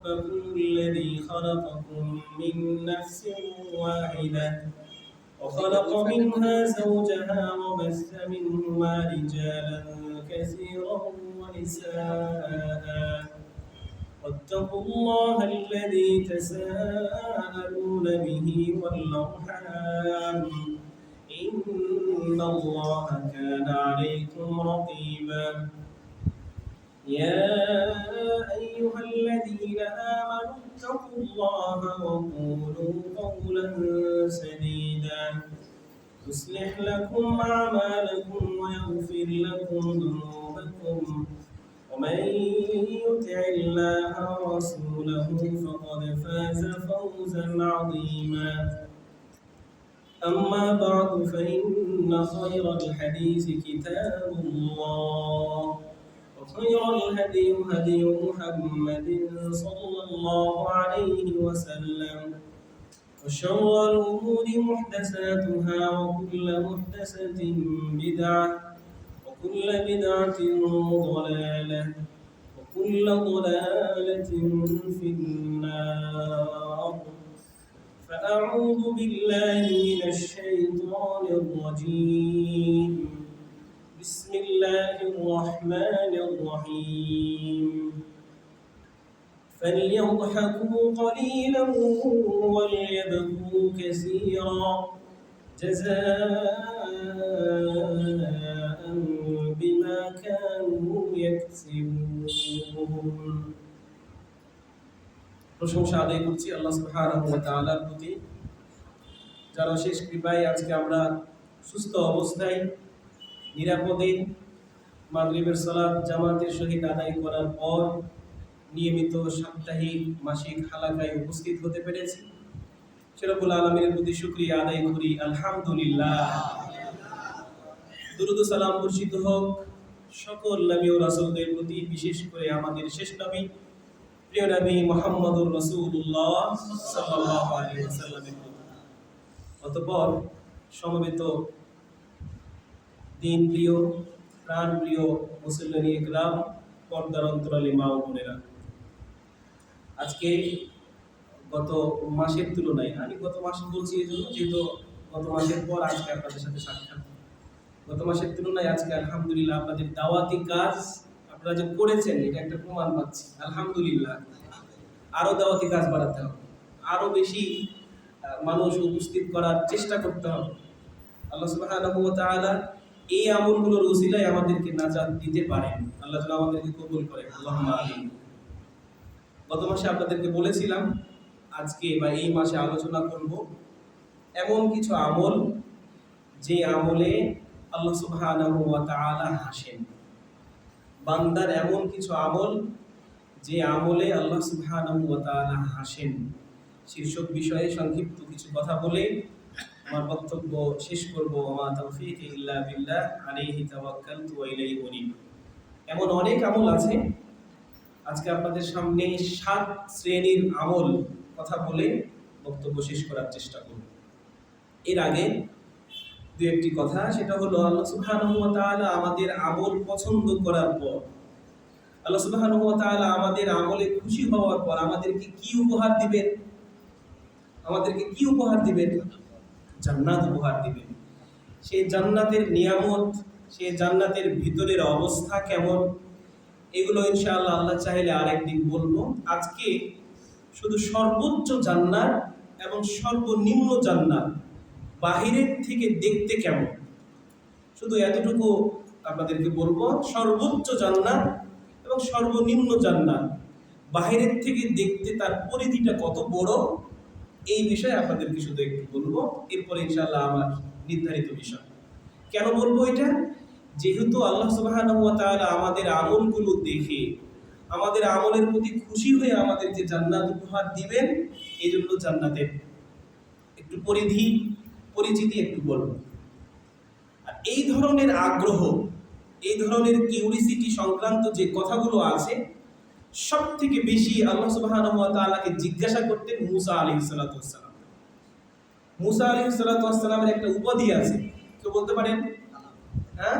ربكم الذي خلقكم من نفس واحدة وخلق منها زوجها وبث منهما رجالا كثيرا ونساء واتقوا الله الذي تساءلون به والأرحام إن الله كان عليكم رقيبا يا أيها الذين آمنوا اتقوا الله وقولوا قولا سديدا يصلح لكم أعمالكم ويغفر لكم ذنوبكم ومن يطع الله ورسوله فقد فاز فوزا عظيما أما بعد فإن خير الحديث كتاب الله وخير الهدي هدي محمد صلى الله عليه وسلم وشر الأمور محدثاتها وكل محدثة بدعة وكل بدعة ضلالة وكل ضلالة في النار فأعوذ بالله من الشيطان الرجيم بسم الله الرحمن الرحيم فليضحكوا قليلا وليبكوا كثيرا جزاء بما كانوا يكسبون প্রশংসা আদায় করছি আল্লাহ সুবহানাহু ওয়া তাআলার প্রতি, যার অশেষ কৃপায় আজকে আমরা সুস্থ অবস্থায় নিরাপদে মাগরিবের সালাত জামাতের সহিত আদায় করার পর নিয়মিত সাপ্তাহিক মাসিক হালাকায় উপস্থিত হতে পেরেছি। রব্বুল আলামিনের প্রতি শুকরিয়া আদায় করি, আলহামদুলিল্লাহ। দুরূদ ও সালাম বর্ষিত হোক সকল নবী ও রাসূলদের প্রতি, বিশেষ করে আমাদের শেষ নবী প্রিয় নবী মুহাম্মদুর রাসূলুল্লাহ সাল্লাল্লাহু আলাইহি ওয়াসাল্লামের প্রতি। অতঃপর সমবেত দিন প্রিয় প্রাণ প্রিয় মুসলিম ইকরাম, পর্দার অন্তরালে মা ও বোনেরা, আজকে গত মাসের তুলনায়, আমি গত মাস বলছি এই জন্য যেহেতু গত মাসের পর আজকে আপনাদের সাথে সাক্ষাৎ, গত মাসের তুলনায় আজকে আলহামদুলিল্লাহ আপনাদের দাওয়াতি কাজ আপনারা যে করেছেন এটা একটা প্রমাণ পাচ্ছি, আলহামদুলিল্লাহ। আরো দাওয়াতি কাজ বাড়াতে হবে, আরো বেশি মানুষ উপস্থিত করার চেষ্টা করতে হবে। আল্লাহ সুবহানাহু ওয়া তাআলা এই আমলগুলোর উসিলায় আমাদেরকে নাজাত দিতে পারেন, আল্লাহ তাআলা আমাদেরকে কবুল করেন, আল্লাহুম্মা আমিন। গত মাসে আপনাদেরকে বলেছিলাম আজকে বা এই মাসে আলোচনা করব এমন কিছু আমল যে আমলে আল্লাহ সুবহানাহু ওয়া তাআলা হাসেন। বান্দার এমন কিছু আমল যে আমলে আল্লাহ সুবহানাহু ওয়া তাআলা হাসেন, শীর্ষক বিষয়ে সংক্ষিপ্ত কিছু কথা বলে আমার বক্তব্য শেষ করব। ওয়া তাওফীকি ইল্লা বিল্লাহ আলাইহি তাওয়াক্কালতু ওয়া ইলাইহি উনীব। এমন অনেক আমল আছে, আজকে আপনাদের সামনে 7 শ্রেণীর আমল কথা বলে বক্তব্য শেষ করার চেষ্টা করব। এর আগে দু একটি কথা, সেটা হলো আল্লাহ সুবহানাহু ওয়া তাআলা আমাদের আমল পছন্দ করার পর, আল্লাহ সুবহানাহু ওয়া তাআলা আমাদের আমলে খুশি হওয়ার পর আমাদেরকে কি উপহার দিবেন? আমাদেরকে কি উপহার দিবেন? জান্নাত উপহার দিবেন। সেই জান্নাতের নিয়ামত, সেই জান্নাতের ভিতরের অবস্থা কেমন, এগুলো ইনশাআল্লাহ আল্লাহ চাইলে আরেকদিন বলবো। আজকে শুধু সর্বোচ্চ জান্নাত এবং সর্বনিম্ন জান্নাত বাহিরের থেকে দেখতে কেমন, শুধু এতটুকু আপনাদেরকে বলবো। সর্বোচ্চ জান্নাত এবং সর্বনিম্ন জান্নাত বাহিরের থেকে দেখতে তার পরিধিটা কত বড়, এই বিষয়ে আপনাদেরকে শুধু একটু বলবো। এরপরে ইনশাআল্লাহ আমার নির্ধারিত বিষয়। কেন বলবো এটা? যেহেতু আল্লাহ সুবহানাহু ওয়া তাআলা আমাদের আমলগুলো দেখে আমাদের আমলের প্রতি খুশি হয়ে আমাদের যে জান্নাত উপহার দিবেন, এই জন্য জান্নাতের একটু পরিচিতি একটু বলবো। আর এই ধরনের আগ্রহ, এই ধরনের কিউরিসিটি সংক্রান্ত যে কথাগুলো আছে, সব থেকে বেশি আল্লাহ সুবহানাহু ওয়া তাআলাকে জিজ্ঞাসা করতেন মুসা আলাইহিস সালাতু ওয়াস সালাম। মুসা আলাইহিস সালাতু ওয়াস সালামের একটা উপাধি আছে, কেউ বলতে পারেন? হ্যাঁ,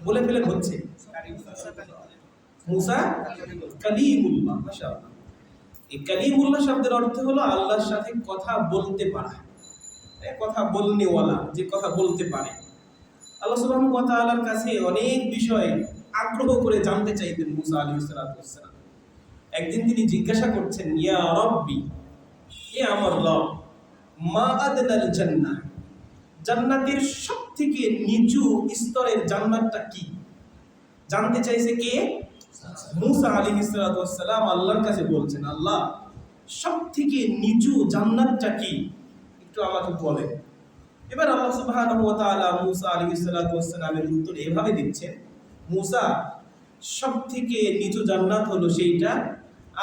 বলে ফেলেন হচ্ছে মুসা কালিমুল্লাহ। মাশাআল্লাহ। এই কালিমুল্লাহ শব্দের অর্থ হলো আল্লাহর সাথে কথা বলতে পারা, কথা বলনেওয়ালা, যে কথা বলতে পারে। আল্লাহ সুবহানাহু ওয়া তাআলার কাছে অনেক বিষয় আগ্রহ করে জানতে চাইতেন মুসা আলাইহিস সালাম। একদিন তিনি জিজ্ঞাসা করছেন, ইয়া রব্বি, হে আমার রব, মা আদনাল জান্নাহ, জান্নাতের সবথেকে নিচু স্তরের জান্নাতটা কি? জানতে চাইছে কে? মুসা আলাইহিস সালাম আল্লাহর কাছে বলছেন, আল্লাহ, সবথেকে নিচু জান্নাতটা কি, একটু আমাকে বলেন। এবার আল্লাহ সুবহানাহু ওয়া তাআলা মুসা আলাইহিস সালামের উত্তর এভাবে দিচ্ছেন, মুসা, সবথেকে নিচু জান্নাত হলো সেইটা,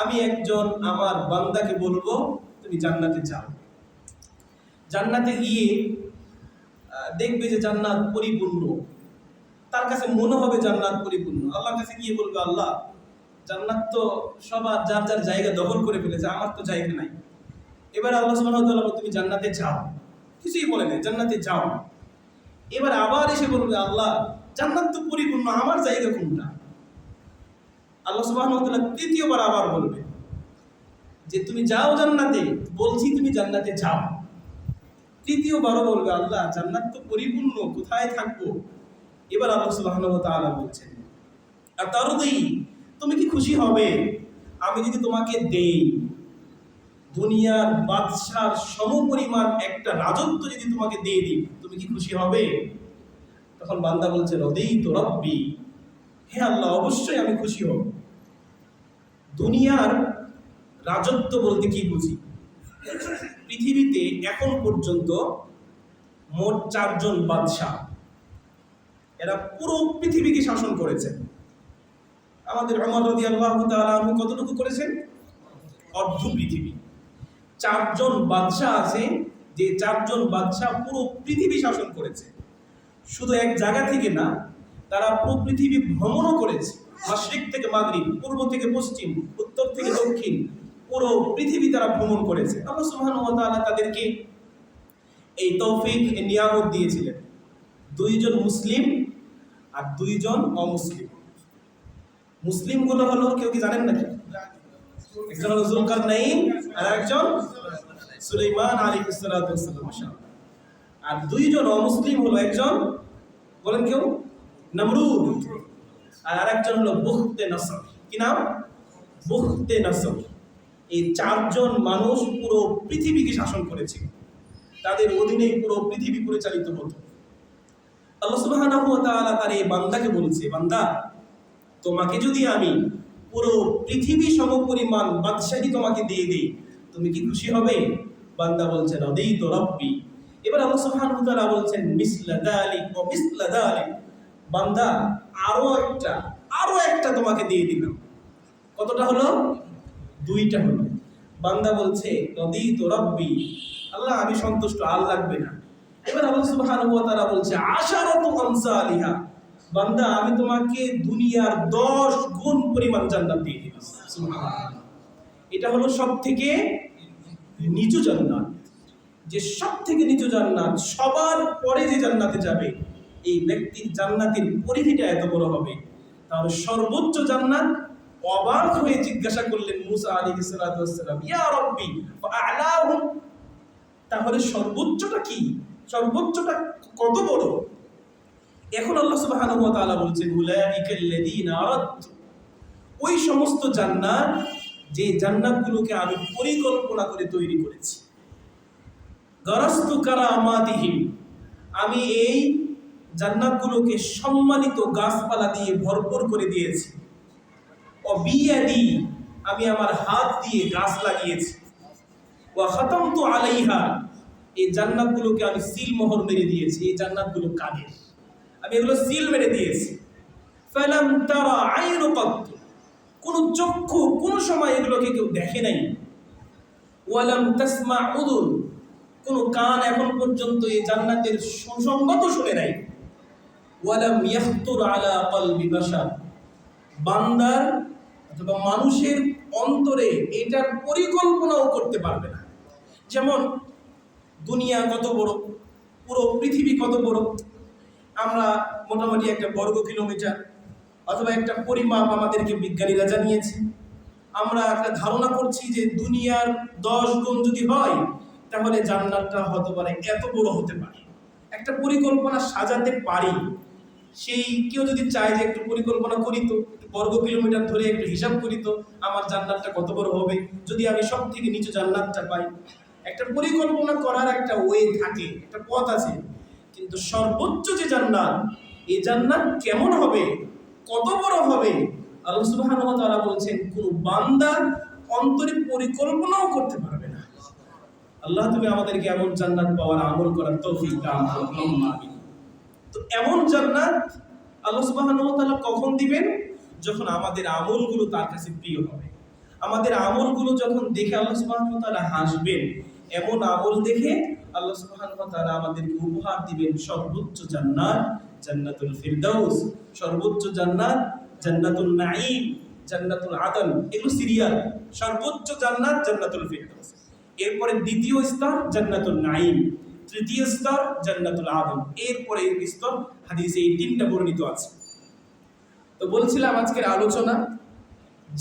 আমি একজন আমার বান্দাকে বলবো তুমি জান্নাতে যাও। জান্নাতে গিয়ে দেখবে যে জান্নাত পরিপূর্ণ, তার কাছে মনে হবে জান্নাত পরিপূর্ণ। আল্লাহর কাছে গিয়ে বলবে, আল্লাহ, জান্নাত তো সবার যার যার জায়গা দখল করে ফেলেছে, আমার তো জায়গা নাই। এবার আল্লাহ সুবহানাহু ওয়া তাআলা তুমি জান্নাতে যাও, কিছুই বলে না, জান্নাতে যাও। এবার আবার এসে বলবে, আল্লাহ, জান্নাত তো পরিপূর্ণ, আমার জায়গা কোনটা? আল্লাহ সুবহানাহু ওয়া তাআলা তৃতীয়বার আবার বলবে যে তুমি যাও জান্নাতে, বলছি তুমি জান্নাতে যাও। তৃতীয়বারও বলবে, আল্লাহ, জান্নাত তো পরিপূর্ণ, কোথায় থাকবো? এবার আল্লাহ সুবহানাহু ওয়া তাআলা বলছেন, আতারদি, তুমি কি খুশি হবে আমি যদি তোমাকে দেই দুনিয়ার বাদশার সমপরিমাণ একটা রাজত্ব যদি তোমাকে দিয়ে দিই, তুমি কি খুশি হবে? তখন বান্দা বলছে, রদিতু রব্বি, হে আল্লাহ, অবশ্যই আমি খুশি হব। দুনিয়ার রাজত্ব বলতে কি বুঝি? পৃথিবীতে এখন পর্যন্ত মোট 4 জন বাদশাহ, এরা পুরো পৃথিবীকে শাসন করেছেন। আমাদের ওমর রাদিয়াল্লাহু তাআলা আনহু কতটুকু করেছেন? অর্ধ পৃথিবী। 4 জন বাদশাহ আছে, যে 4 জন বাদশাহ পুরো পৃথিবী শাসন করেছে। শুধু এক জায়গা থেকে না, তারা পুরো পৃথিবী ভ্রমণও করেছে। মাশরিক থেকে মাগরিব, পূর্ব থেকে পশ্চিম, উত্তর থেকে দক্ষিণ, পুরো পৃথিবী তারা ভ্রমণ করেছে। আল্লাহ সুবহানাহু ওয়া তাআলা তাদেরকে এই তৌফিক, এই নিয়ামত দিয়েছিলেন। 2 জন মুসলিম আর 2 জন অমুসলিম। মুসলিমগুলো হলো, কেউ কি জানেন নাকি? একজন হলো যুলকারনাইন আর একজন সুলাইমান আলাইহিস সালাতু ওয়াস সালাম। মাশাআল্লাহ। আর 2 জন অমুসলিম হলো, একজন বলেন কেউ? নমরুদ, আর আরেকজন হলো বুখতে নসর। কি নাম? বুখতে নসর। এই 4 জন মানুষ পুরো পৃথিবীকে শাসন করেছিল, তাদের অধীনেই পুরো পৃথিবী পরিচালিত হতো। আল্লাহ সুবহানাহু ওয়া তাআলা তার এই বান্দাকে বলছে, বান্দা, তোমাকে যদি আমি পুরো পৃথিবী সমপরিমাণ বাদশাহী তোমাকে দিয়ে দিই, তুমি কি খুশি হবে? বান্দা বলছে, রাদিতু রাব্বি। এবার আল্লাহ সুবহানাহু ওয়া তাআলা বলছেন, মিসলা যালিক ওয়া মিসলা যালিক, বান্দা, আরো একটা তোমাকে দিয়ে দিলাম। কতটা হলো? 2টা হলো। বান্দা বলছে, রাদিতু রাব্বি, আল্লাহ, আমি সন্তুষ্ট, আর লাগবে না। এবার আল্লাহ সুবহানাহু ওয়া তাআলা বলছে, আশারাতু আমসালিহা, বান্দা, আমি তোমাকে দুনিয়ার 10 গুণ পরিমাণ জান্নাত দিয়ে দিলাম। সুবহানাল্লাহ। এটা হলো সবথেকে নিচু জান্নাত। যে সবথেকে নিচু জান্নাত, সবার পরে যে জান্নাতে যাবে, এই ব্যক্তির জান্নাতের পরিধিটা এত বড় হবে। তাহলে সর্বোচ্চ জান্নাত, অবাক হয়ে জিজ্ঞাসা করলেন মুসা আলাইহিস সালাতু ওয়াস সালাম, ইয়া রাব্বি ফাআলাহুম, তাহলে সর্বোচ্চটা কি? সর্বোচ্চটা কত বড়? এখন আল্লাহ সুবহানাহু ওয়া তাআলা বলছেন, উলাইকাল্লাযীনা আরাদতু, ওই সমস্ত জান্নাত, যে জান্নাতগুলোকে আমি পরিকল্পনা করে তৈরি করেছি। গারাস্তু কারামাতিহিম, আমি এই জান্নাতগুলোকে সম্মানিত গাছপালা দিয়ে ভরপুর করে দিয়েছি। অবিয়াদি, আমি আমার হাত দিয়ে গাছ লাগিয়েছি। ওয়া খাতামতু আলাইহা, এই জান্নাতগুলোকে আমি সিল মোহর মেরে দিয়েছি। এই জান্নাতগুলো কাদের? আমি এগুলো সিল মেরে দিয়েছি। ফালাম তারা আইনু কত, কোন চক্ষু কোন সময় এগুলোকে কেউ দেখে নাই। ওয়ালাম তাসমা উযুন, কোন কান এখন পর্যন্ত এই জান্নাতের সুসংবাদ শুনে নাই। ওয়ালাম ইয়াখতুর আলা কলবি বাশার, বান্দার অথবা মানুষের অন্তরে এটার পরিকল্পনাও করতে পারবে না। যেমন দুনিয়া কত বড়, পুরো পৃথিবী কত বড়, আমরা মোটামুটি 1 বর্গ কিলোমিটার, অথবা একটা পরিমাপ আমাদেরকে বিজ্ঞানীরা জানিয়েছে। আমরা একটা ধারণা করছি যে দুনিয়ার 10 গুণ যদি হয় তাহলে জান্নাতটা হতে পারে এত বড় হতে পারে। একটা পরিকল্পনা সাজাতে পারি। সেই কেউ যদি চায় যে একটু পরিকল্পনা করি তো, একটু বর্গ কিলোমিটার ধরে একটু হিসাব করি তো আমার জান্নাতটা কত বড় হবে যদি আমি সব থেকে নিচু জান্নাতটা পাই। একটা পরিকল্পনা করার একটা ওয়ে থাকে, একটা পথ আছে। কিন্তু সর্বোচ্চ যে জান্নাত, এই জান্নাত কেমন হবে, কত বড় হবে, আল্লাহ সুবহানাহু ওয়া তাআলা বলছেন কোন বান্দা অন্তরে পরিকল্পনাও করতে পারবে না। আল্লাহ তুমি আমাদেরকে এমন জান্নাত পাওয়ার আমল করার তৌফিক দান করুন, আল্লাহুম্মা আমিন। তো এমন জান্নাত আল্লাহ সুবহানাহু ওয়া তাআলা কখন দিবেন? যখন আমাদের আমলগুলো তার কাছে প্রিয় হবে। আমাদের আমলগুলো যখন দেখে আল্লাহ সুবহানাহু ওয়া তাআলা হাসবেন, এমন আমল দেখে আল্লাহ সুবহানাহু ওয়া তাআলা আমাদেরকে উপহার দিবেন সর্বোচ্চ জান্নাত, জান্নাতুল ফিরদাউস, সর্বোচ্চ জান্নাত, জান্নাতুল নাঈম, জান্নাতুল আদন। এগুলো সিরিয়াল। সর্বোচ্চ জান্নাত জান্নাতুল ফিরদাউস, এরপরে দ্বিতীয় স্তর জান্নাতুল নাঈম, তৃতীয় স্তর জান্নাতুল আদন, এরপরে স্তর হাদিসে এই তিনটা বর্ণিত আছে। তো বলছিলাম আজকের আলোচনা,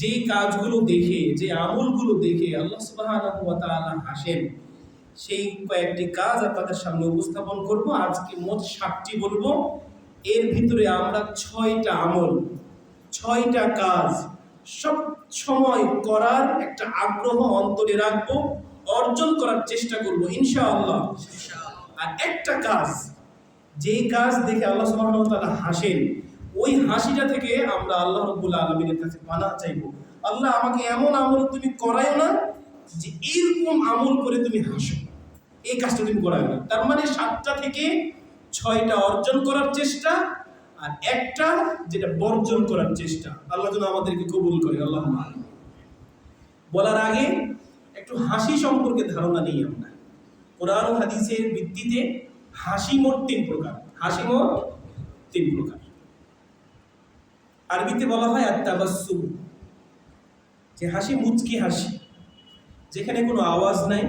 যে কাজগুলো দেখে, যে আমলগুলো দেখে আল্লাহ সুবহানাহু ওয়া তাআলা হাসেন, সেই কয়েকটি কাজ আপনাদের সামনে উপস্থাপন করব। আজকে মোট 7টি বলবো। এর ভিতরে আমরা 6টা আমল, 6টা কাজ সব সময় করার একটা আগ্রহ অন্তরে রাখবো, অর্জন করার চেষ্টা করব ইনশাআল্লাহ। আর একটা কাজ, যে কাজ দেখে আল্লাহ সুবহানাহু ওয়া তাআলা হাসেন, ওই হাসিটা থেকে আমরা আল্লাহ রাব্বুল আলামিনের কাছে পানাহ চাইবো। আল্লাহ আমাকে এমন আমল তুমি করায়ো না যে এরকম আমল করে তুমি হাসো, এই কাজটা তুমি করায়ো না। তার মানে 7টা থেকে 6টা অর্জন করার চেষ্টা, আর একটা যেটা বর্জন করার চেষ্টা। আল্লাহ যেন আমাদেরকে কবুল করে, আল্লাহুম্মা আমিন। বলার আগে একটু হাসি সম্পর্কে ধারণা নেই আমরা। কোরআন ও হাদিসের ভিত্তিতে হাসি মোট 3 প্রকার। হাসি মোট 3 প্রকার। আরবিতে বলা হয় আত-তাবাসসুম, যে হাসি মুচকি হাসি, যেখানে কোনো আওয়াজ নাই,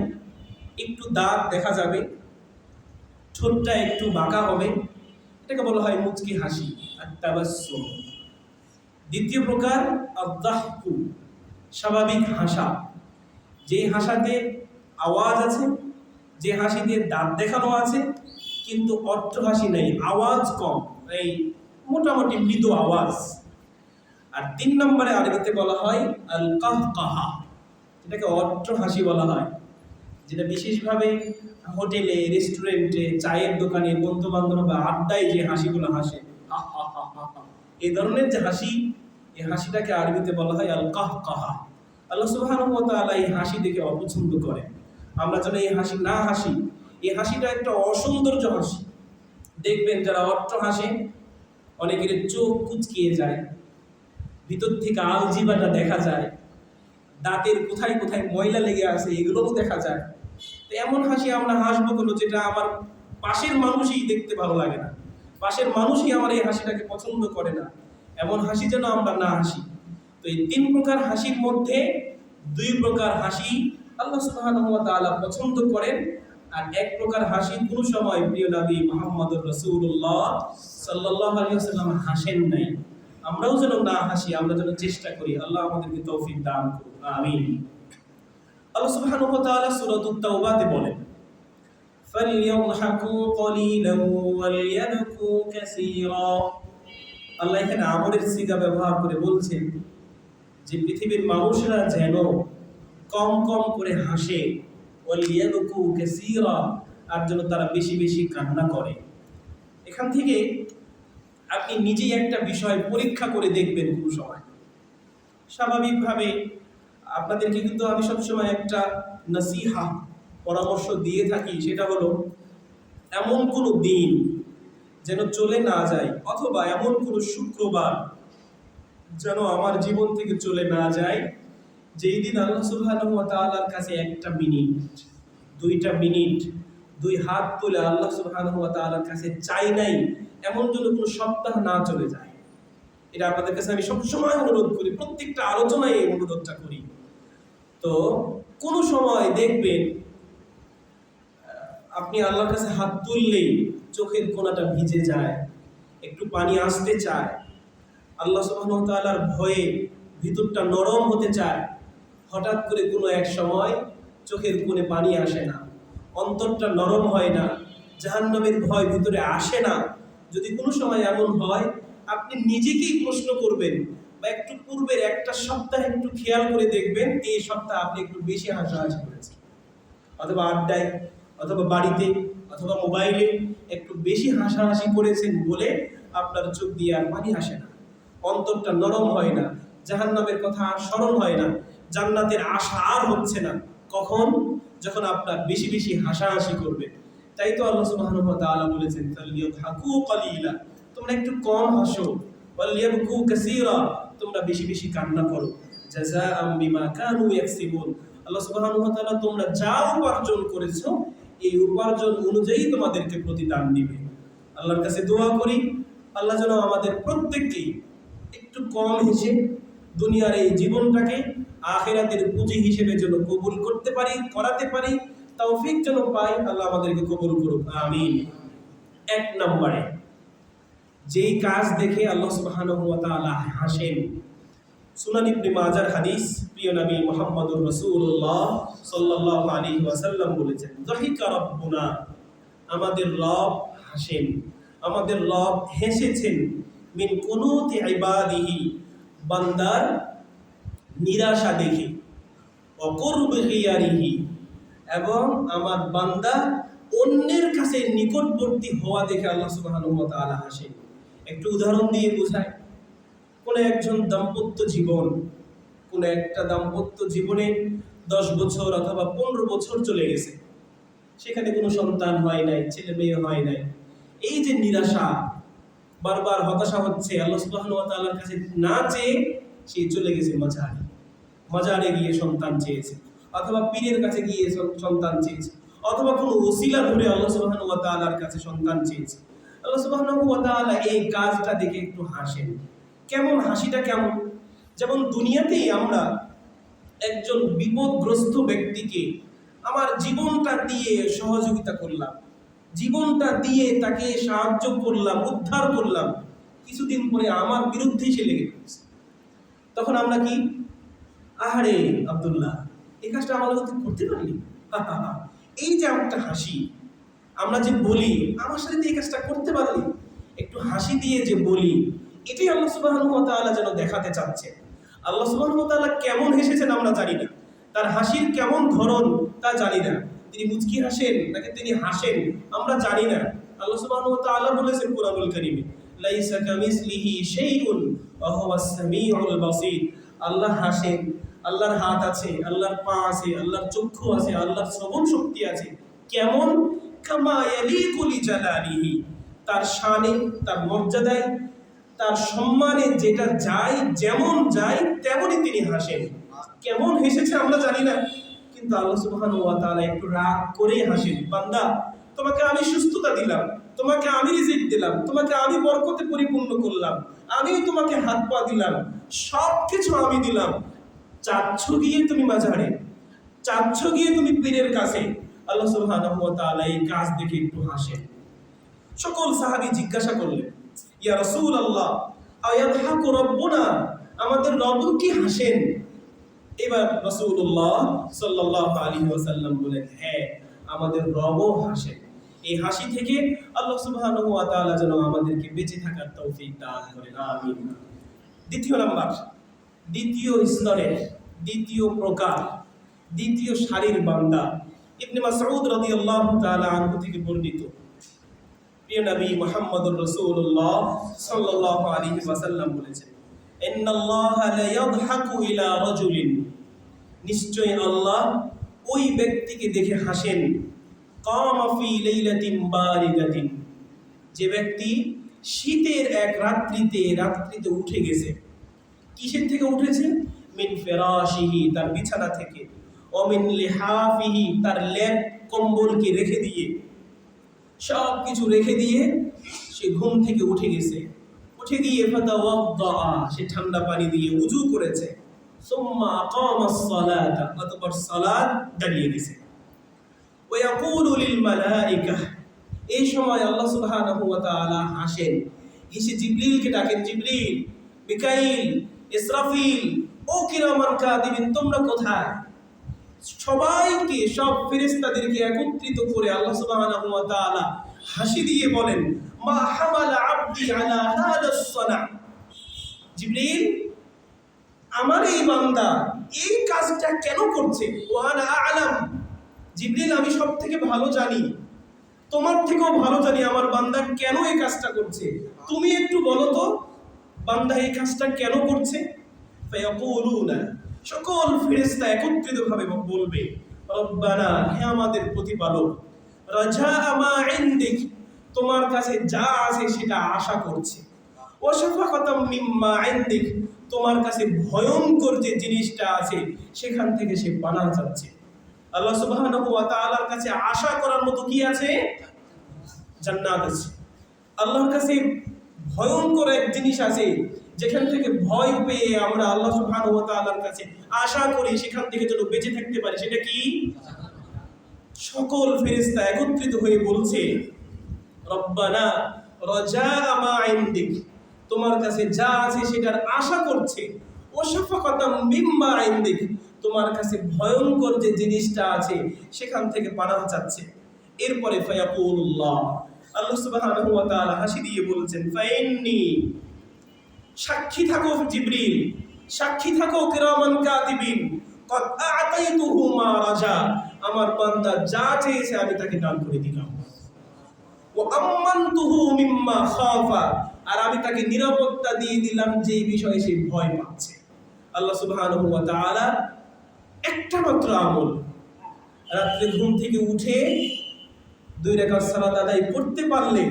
একটু দাঁত দেখা যাবে, ঠোঁটটা একটু বাঁকা হবে, এটাকে বলা হয় মুচকি হাসি, আত-তাবাসসুম। দ্বিতীয় প্রকার আদ-দাহকু, স্বাভাবিক হাসা, যে হাসাতে আওয়াজ আছে, যে হাসিতে দাঁত দেখানো আছে কিন্তু অট্ট হাসি নেই, আওয়াজ কম, এই মোটামুটি মৃদু আওয়াজ। আর 3 নম্বরে আরবিতে বলা হয় আল কাহকাহা, যেটাকে অট্ট হাসি বলা হয়, যেটা বিশেষভাবে হোটেলে, রেস্টুরেন্টে, চায়ের দোকানে, বন্ধু বান্ধব বা আড্ডায় যে হাসিগুলো হাসে, এই ধরনের যে হাসি, এই হাসিটাকে আরবিতে বলা হয় আল কাহকাহা। আল্লাহ সুবহানাহু ওয়া তাআলা এই হাসি দেখে অপছন্দ করেন। আমরা যেন এই হাসি না হাসি। এই হাসিটা একটা অসৌন্দর্য হাসি। দেখবেন যারা অট্ট হাসে, অনেকের চোখ কুচকিয়ে যায়, ভিতর থেকে আলজিবাটা দেখা যায়, দাঁতের কোথায় কোথায় ময়লা লেগে আছে এগুলোও দেখা যায়। তো এমন হাসি আমরা হাসবো কেন যেটা আমার পাশের মানুষই দেখতে ভালো লাগে না, পাশের মানুষই আমার এই হাসিটাকে পছন্দ করে না। এমন হাসি যেন আমরা না হাসি। তো এই 3 প্রকার হাসির মধ্যে 2 প্রকার হাসি আল্লাহ সুবহানাহু ওয়া তাআলা পছন্দ করেন, আর 1 প্রকার হাসি কোনো সময় প্রিয় নবী মুহাম্মদুর রাসূলুল্লাহ সাল্লাল্লাহু আলাইহি ওয়াসাল্লাম হাসেন নাই। আমরাও যেন না হাসি, আমরা যেন চেষ্টা করি। আল্লাহ আমাদেরকে তৌফিক দান করুন, আমিন। আল্লাহ সুবহানাহু ওয়া তাআলা সূরাতুত তাওবাতে বলেন, ফালইয়াদহাকু ক্বালিলান ওয়ালিয়াবকু কাসীরা। আল্লাহ এখানে আমরের সিগা ব্যবহার করে বলছেন যে পৃথিবীর মানুষরা যেন কম কম করে হাসে, ওয়ালিয়াবকু কাসীরা, আর যেন তারা বেশি বেশি কান্না করে। এখান থেকে আপনি নিজেই একটা বিষয় পরীক্ষা করে দেখবেন। কোনো সময় স্বাভাবিকভাবে আপনাদেরকে কিন্তু আমি সবসময় একটা নসিহা, পরামর্শ দিয়ে থাকি, সেটা হলো এমন কোনো দিন যেন চলে না যায়, অথবা এমন কোনো শুক্রবার যেন আমার জীবন থেকে চলে না যায় যেই দিন আল্লাহ সুবহানাহু ওয়া তাআলার কাছে 1টা মিনিট, 2টা মিনিট, 2 হাত তুলে আল্লাহ সুবহানাহু ওয়া তাআলার কাছে চাই নাই, এমন যেন কোনো সপ্তাহ না চলে যায়। এটা আপনাদের কাছে আমি সবসময় অনুরোধ করি, প্রত্যেকটা আলোচনায় এই অনুরোধটা করি। তো কোনো সময় দেখবেন আপনি আল্লাহর কাছে হাত তুললেই চোখের কোণাটা ভিজে যায়, একটু পানি আসতে চায়। আল্লাহ সুবহানাহু ওয়া তাআলার ভয়ে ভিতরটা নরম হতে চায়, হঠাৎ করে কোনো এক সময় চোখের কোণে পানি আসে না, অন্তরটা নরম হয় না, জাহান্নামের ভয় ভিতরে আসে না। যদি কোনো সময় এমন হয়, আপনি নিজেকেই প্রশ্ন করবেন বা একটু পূর্বের একটা সপ্তাহ একটু খেয়াল করে দেখবেন, এই সপ্তাহ আপনি একটু বেশি হাসাহাসি করেছেন, অথবা আড্ডায়, অথবা বাড়িতে, অথবা মোবাইলে একটু বেশি হাসাহাসি করেছেন বলে আপনার চোখ দিয়ে আর পানি আসে না, অন্তরটা নরম হয় না, জাহান্নামের কথা আর স্মরণ হয় না, জান্নাতের আশা আর হচ্ছে না। কখন? যখন আপনার বেশি বেশি হাসাহাসি করবে। তাই তো আল্লাহ সুবহানাহু ওয়া তাআলা বলেছেন, ফালিয়াদহাকু কালিলা, তোমরা একটু কম হাসো, ওয়ালিয়াবকু কাসীরা, তোমরা বেশি বেশি কান্না করো, জাযাআম বিমা কানু ইয়াকসিবুন। আল্লাহ সুবহানাহু ওয়া তাআলা তোমরা যা উপার্জন করেছো এই উপার্জন অনুযায়ী তোমাদেরকে প্রতিদান দিবে। আল্লাহর কাছে দোয়া করি, আল্লাহ যেন আমাদের প্রত্যেককেই একটু কম হেসে দুনিয়ার এই জীবনটাকে আখিরাতের পুঁজি হিসেবে যেন কবুল করতে পারি, করাতে পারি, তৌফিক যেন পাই। আল্লাহ আমাদেরকে কবুল করুক, আমিন। এক নম্বরে যেই কাজ দেখে আল্লাহ সুবহানাহু ওয়া তাআলা হাসেন, সুনান ইবনে মাজার হাদিস, প্রিয় নবী মুহাম্মদুর রাসূলুল্লাহ সাল্লাল্লাহু আলাইহি ওয়াসাল্লাম বলেছেন, যাহিকা রাব্বুনা, আমাদের রব হাসেন, আমাদের রব হেসেছেন, মিন কুনুতি ইবাদিহি, বান্দার নিরাশা দেখে, অকুরবি গিয়ারিহি, এবং আমার বান্দা অন্যের কাছে নিকটবর্তী হওয়া দেখে আল্লাহ সুবহানাহু ওয়া তাআলা হাসেন। একটু উদাহরণ দিয়ে বোঝায়, কোন একজন দাম্পত্য জীবন, কোন একটা দাম্পত্য জীবনে 10 বছর অথবা 15 বছর চলে গেছে, সেখানে কোনো সন্তান হয় নাই, ছেলে মেয়ে হয় নাই, এই যে নিরাশা, বারবার হতাশা হচ্ছে, আল্লাহ সুবহানাহু ওয়া তাআলার কাছে না চেয়ে সে চলে গেছে মাজারে, মাজারে গিয়ে সন্তান চেয়েছে, অথবা পীরের কাছে গিয়ে সন্তান চেয়েছে, অথবা কোনো ওসিলা ধরে আল্লাহ সুবহানাহু ওয়া তাআলার কাছে সন্তান চেয়েছে। আল্লাহ সুবহানাহু ওয়া তাআলা এই কাজটা দেখে একটু হাসেন। কেমন হাসিটা? কেমন? যেমন দুনিয়াতেই আমরা একজন বিপদগ্রস্ত ব্যক্তিকে আমার জীবনটা দিয়ে সহযোগিতা করলাম, জীবনটা দিয়ে তাকে সাহায্য করলাম, উদ্ধার করলাম, কিছুদিন পরে আমার বিরুদ্ধে সে লেগে পড়েছে, তখন আমরা কি, আহারে আব্দুল্লাহ, এই কাজটা আমার সাথে করতে পারলি, এই যে একটা হাসি, আমরা যে বলি আমার সাথে এই কাজটা করতে পারলি, একটু হাসি দিয়ে যে বলি, এটাই আল্লাহ সুবহানাহু ওয়া তাআলা যেন দেখাতে চাচ্ছে। আল্লাহ সুবহানাহু ওয়া তাআলা কেমন হেসেছেন আমরা জানি না, তার হাসির কেমন ধরন তা জানি না, তিনি মুচকি হাসেন নাকি তিনি হাসেন আমরা জানি না। আল্লাহ সুবহানাহু ওয়া তাআলা বলেছেন কুরআনুল কারীমে, লাইসা কামিসলিহি শাইউন ওয়া হুয়াস সামিউল বাসীর। আল্লাহ হাসেন, আল্লাহর হাত আছে, আল্লাহর পা আছে, আল্লাহর চক্ষু আছে, আল্লাহর শ্রবণ শক্তি আছে। কেমন? কামা ইয়ালিকু লিজালালিহি, তার শানে, তার মর্যাদায়, তার সম্মানে যেটা যায়, যেমন যায় তেমনই তিনি হাসেন। কেমন হেসেছে আমরা জানি না, কিন্তু আল্লাহ সুবহানাহু ওয়া তাআলা একটু রাগ করে হাসেন, বান্দা তোমাকে আমি সুস্থতা দিলাম, তোমাকে আমি রিজিক দিলাম, তোমাকে আমি বরকতে পরিপূর্ণ করলাম, আমি তোমাকে হাত পা দিলাম, সব কিছু আমি দিলাম, চাচ্ছ গিয়ে তুমি মাজারে, চাচ্ছ গিয়ে তুমি পীরের কাছে। আল্লাহ সুবহানাহু ওয়া তাআলা এই কাজ দেখে একটু হাসেন। সকল সাহাবী জিজ্ঞাসা করলেন, ইয়া রাসূলুল্লাহ, আয়াদহাকু রাব্বুনা, আমাদের রব কি হাসেন? এবার রাসূলুল্লাহ সাল্লাল্লাহু আলাইহি ওয়াসাল্লাম বলেন, হ্যাঁ, আমাদের রবও হাসেন। এই হাসি থেকে আল্লাহ সুবহানাহু ওয়া তাআলা যেন আমাদেরকে বেঁচে থাকার তৌফিক দান করেন, আমিন। দ্বিতীয় নাম্বার, দ্বিতীয় স্তরের, দ্বিতীয় প্রকার, দ্বিতীয় সারির বান্দা, ইবনে মাসউদ রাদিয়াল্লাহু তাআলা আনহু থেকে বর্ণিত, প্রিয় নবী মুহাম্মদুর রাসূলুল্লাহ সাল্লাল্লাহু আলাইহি ওয়াসাল্লাম বলেছেন, ইন্নাল্লাহা লা ইয়াদহাকু ইলা রাজুলিন, নিশ্চয় আল্লাহ ওই ব্যক্তিকে দেখে হাসেন, কামা ফি লাইলাতিন বারিদাতিন, যে ব্যক্তি শীতের এক রাত্রিতে উঠে গেছে। কিসের থেকে উঠেছে? মিন ফিরাশিহি, তার বিছানা থেকে, ও মিন লিহাফিহি, তার লেপ কম্বলকে রেখে দিয়ে, সব কিছু রেখে দিয়ে সে ঘুম থেকে উঠে গেছে। উঠে গিয়ে ফাতাওয়াদ্দা, সে ঠান্ডা পানি দিয়ে উযু করেছে, সুম্মা আকামাস সালাতা, অতঃপর সালাত দাঁড়িয়ে গেছে। ওয়া ইয়াকুলু লিল মালাইকা, এই সময় আল্লাহ সুবহানাহু ওয়া তাআলা হাসেন, এসে জিবরিলকে ডাকেন, জিবরিল, মিকাইল, ইসরাফিল, ও কিরামান কাতিবিন, তোমরা কোথায়? সবাইকে, সব ফেরেশতাদেরকে একত্রিত করে আল্লাহ সুবহানাহু ওয়া তাআলা হাসি দিয়ে বলেন, মা হামালা আবদি আলা হাদাস সানা। জিবরিল, আমার এই বান্দা এই কাজটা কেন করছে? ওয়া আনা আ'লাম, জিবরিল আমি সব থেকে ভালো জানি, তোমার থেকেও ভালো জানি আমার বান্দা কেন এই কাজটা করছে। তুমি একটু বলো তো বান্দা এই কাজটা কেন করছে? ফায়াকুলুনা, সকল ফেরেশতা একত্রিতভাবে বলবে, রব্বানা, হে আমাদের প্রতিপালক, রাজা মা ইনদিক, তোমার কাছে যা আছে সেটা আশা করছে, ওয়া শাফাকাতাম মিম্মা ইনদিক, তোমার কাছে ভয়ঙ্কর যে জিনিসটা আছে সেখান থেকে সে পানাহ চাচ্ছে। আল্লাহ সুবহানাহু ওয়া তাআলার কাছে আশা করার মতো কি আছে? জান্নাত আছে। আল্লাহর কাছে ভয়ঙ্কর এক জিনিস আছে, যেখান থেকে ভয় পেয়ে আমরা আল্লাহ সুবহানাহু ওয়া তাআলার কাছে আশা করি সেখান থেকে যেন বেঁচে থাকতে পারি। সেটা কি? সকল ফেরেশতা একত্রিত হয়ে বলছে, রব্বানা রাজা মা ইনদিক, তোমার কাছে যা আছে সেটার আশা করছে, ওয়া শাফাকাতাম মিম্মা ইনদিক, তোমার কাছে ভয়ঙ্কর যে জিনিসটা আছে সেখান থেকে পানাহ চাচ্ছে। এরপরে ফায়াকুলুল্লাহ, আল্লাহ সুবহানাহু ওয়া তাআলা হাসি দিয়ে বলছেন, ফাইন্নি, সাক্ষী থাকো জিবরিল, সাক্ষী থাকো কিরামান কাতিবিন, কদ আ'তাইতুহু মা রাজা, আমার বান্দা যা চেয়েছে আমি তাকে দান করে দিলাম। ওয়া আম্মানতুহু মিম্মা খাফা, আর আমি তাকে নিরাপত্তা দিয়ে দিলাম যেই বিষয়ে সে ভয় পাচ্ছে। আল্লাহ সুবহানাহু ওয়া তাআলা একটা মাত্র আমল, রাত্রে ঘুম থেকে উঠে 2 রাকাত সালাত আদায় করতে পারলে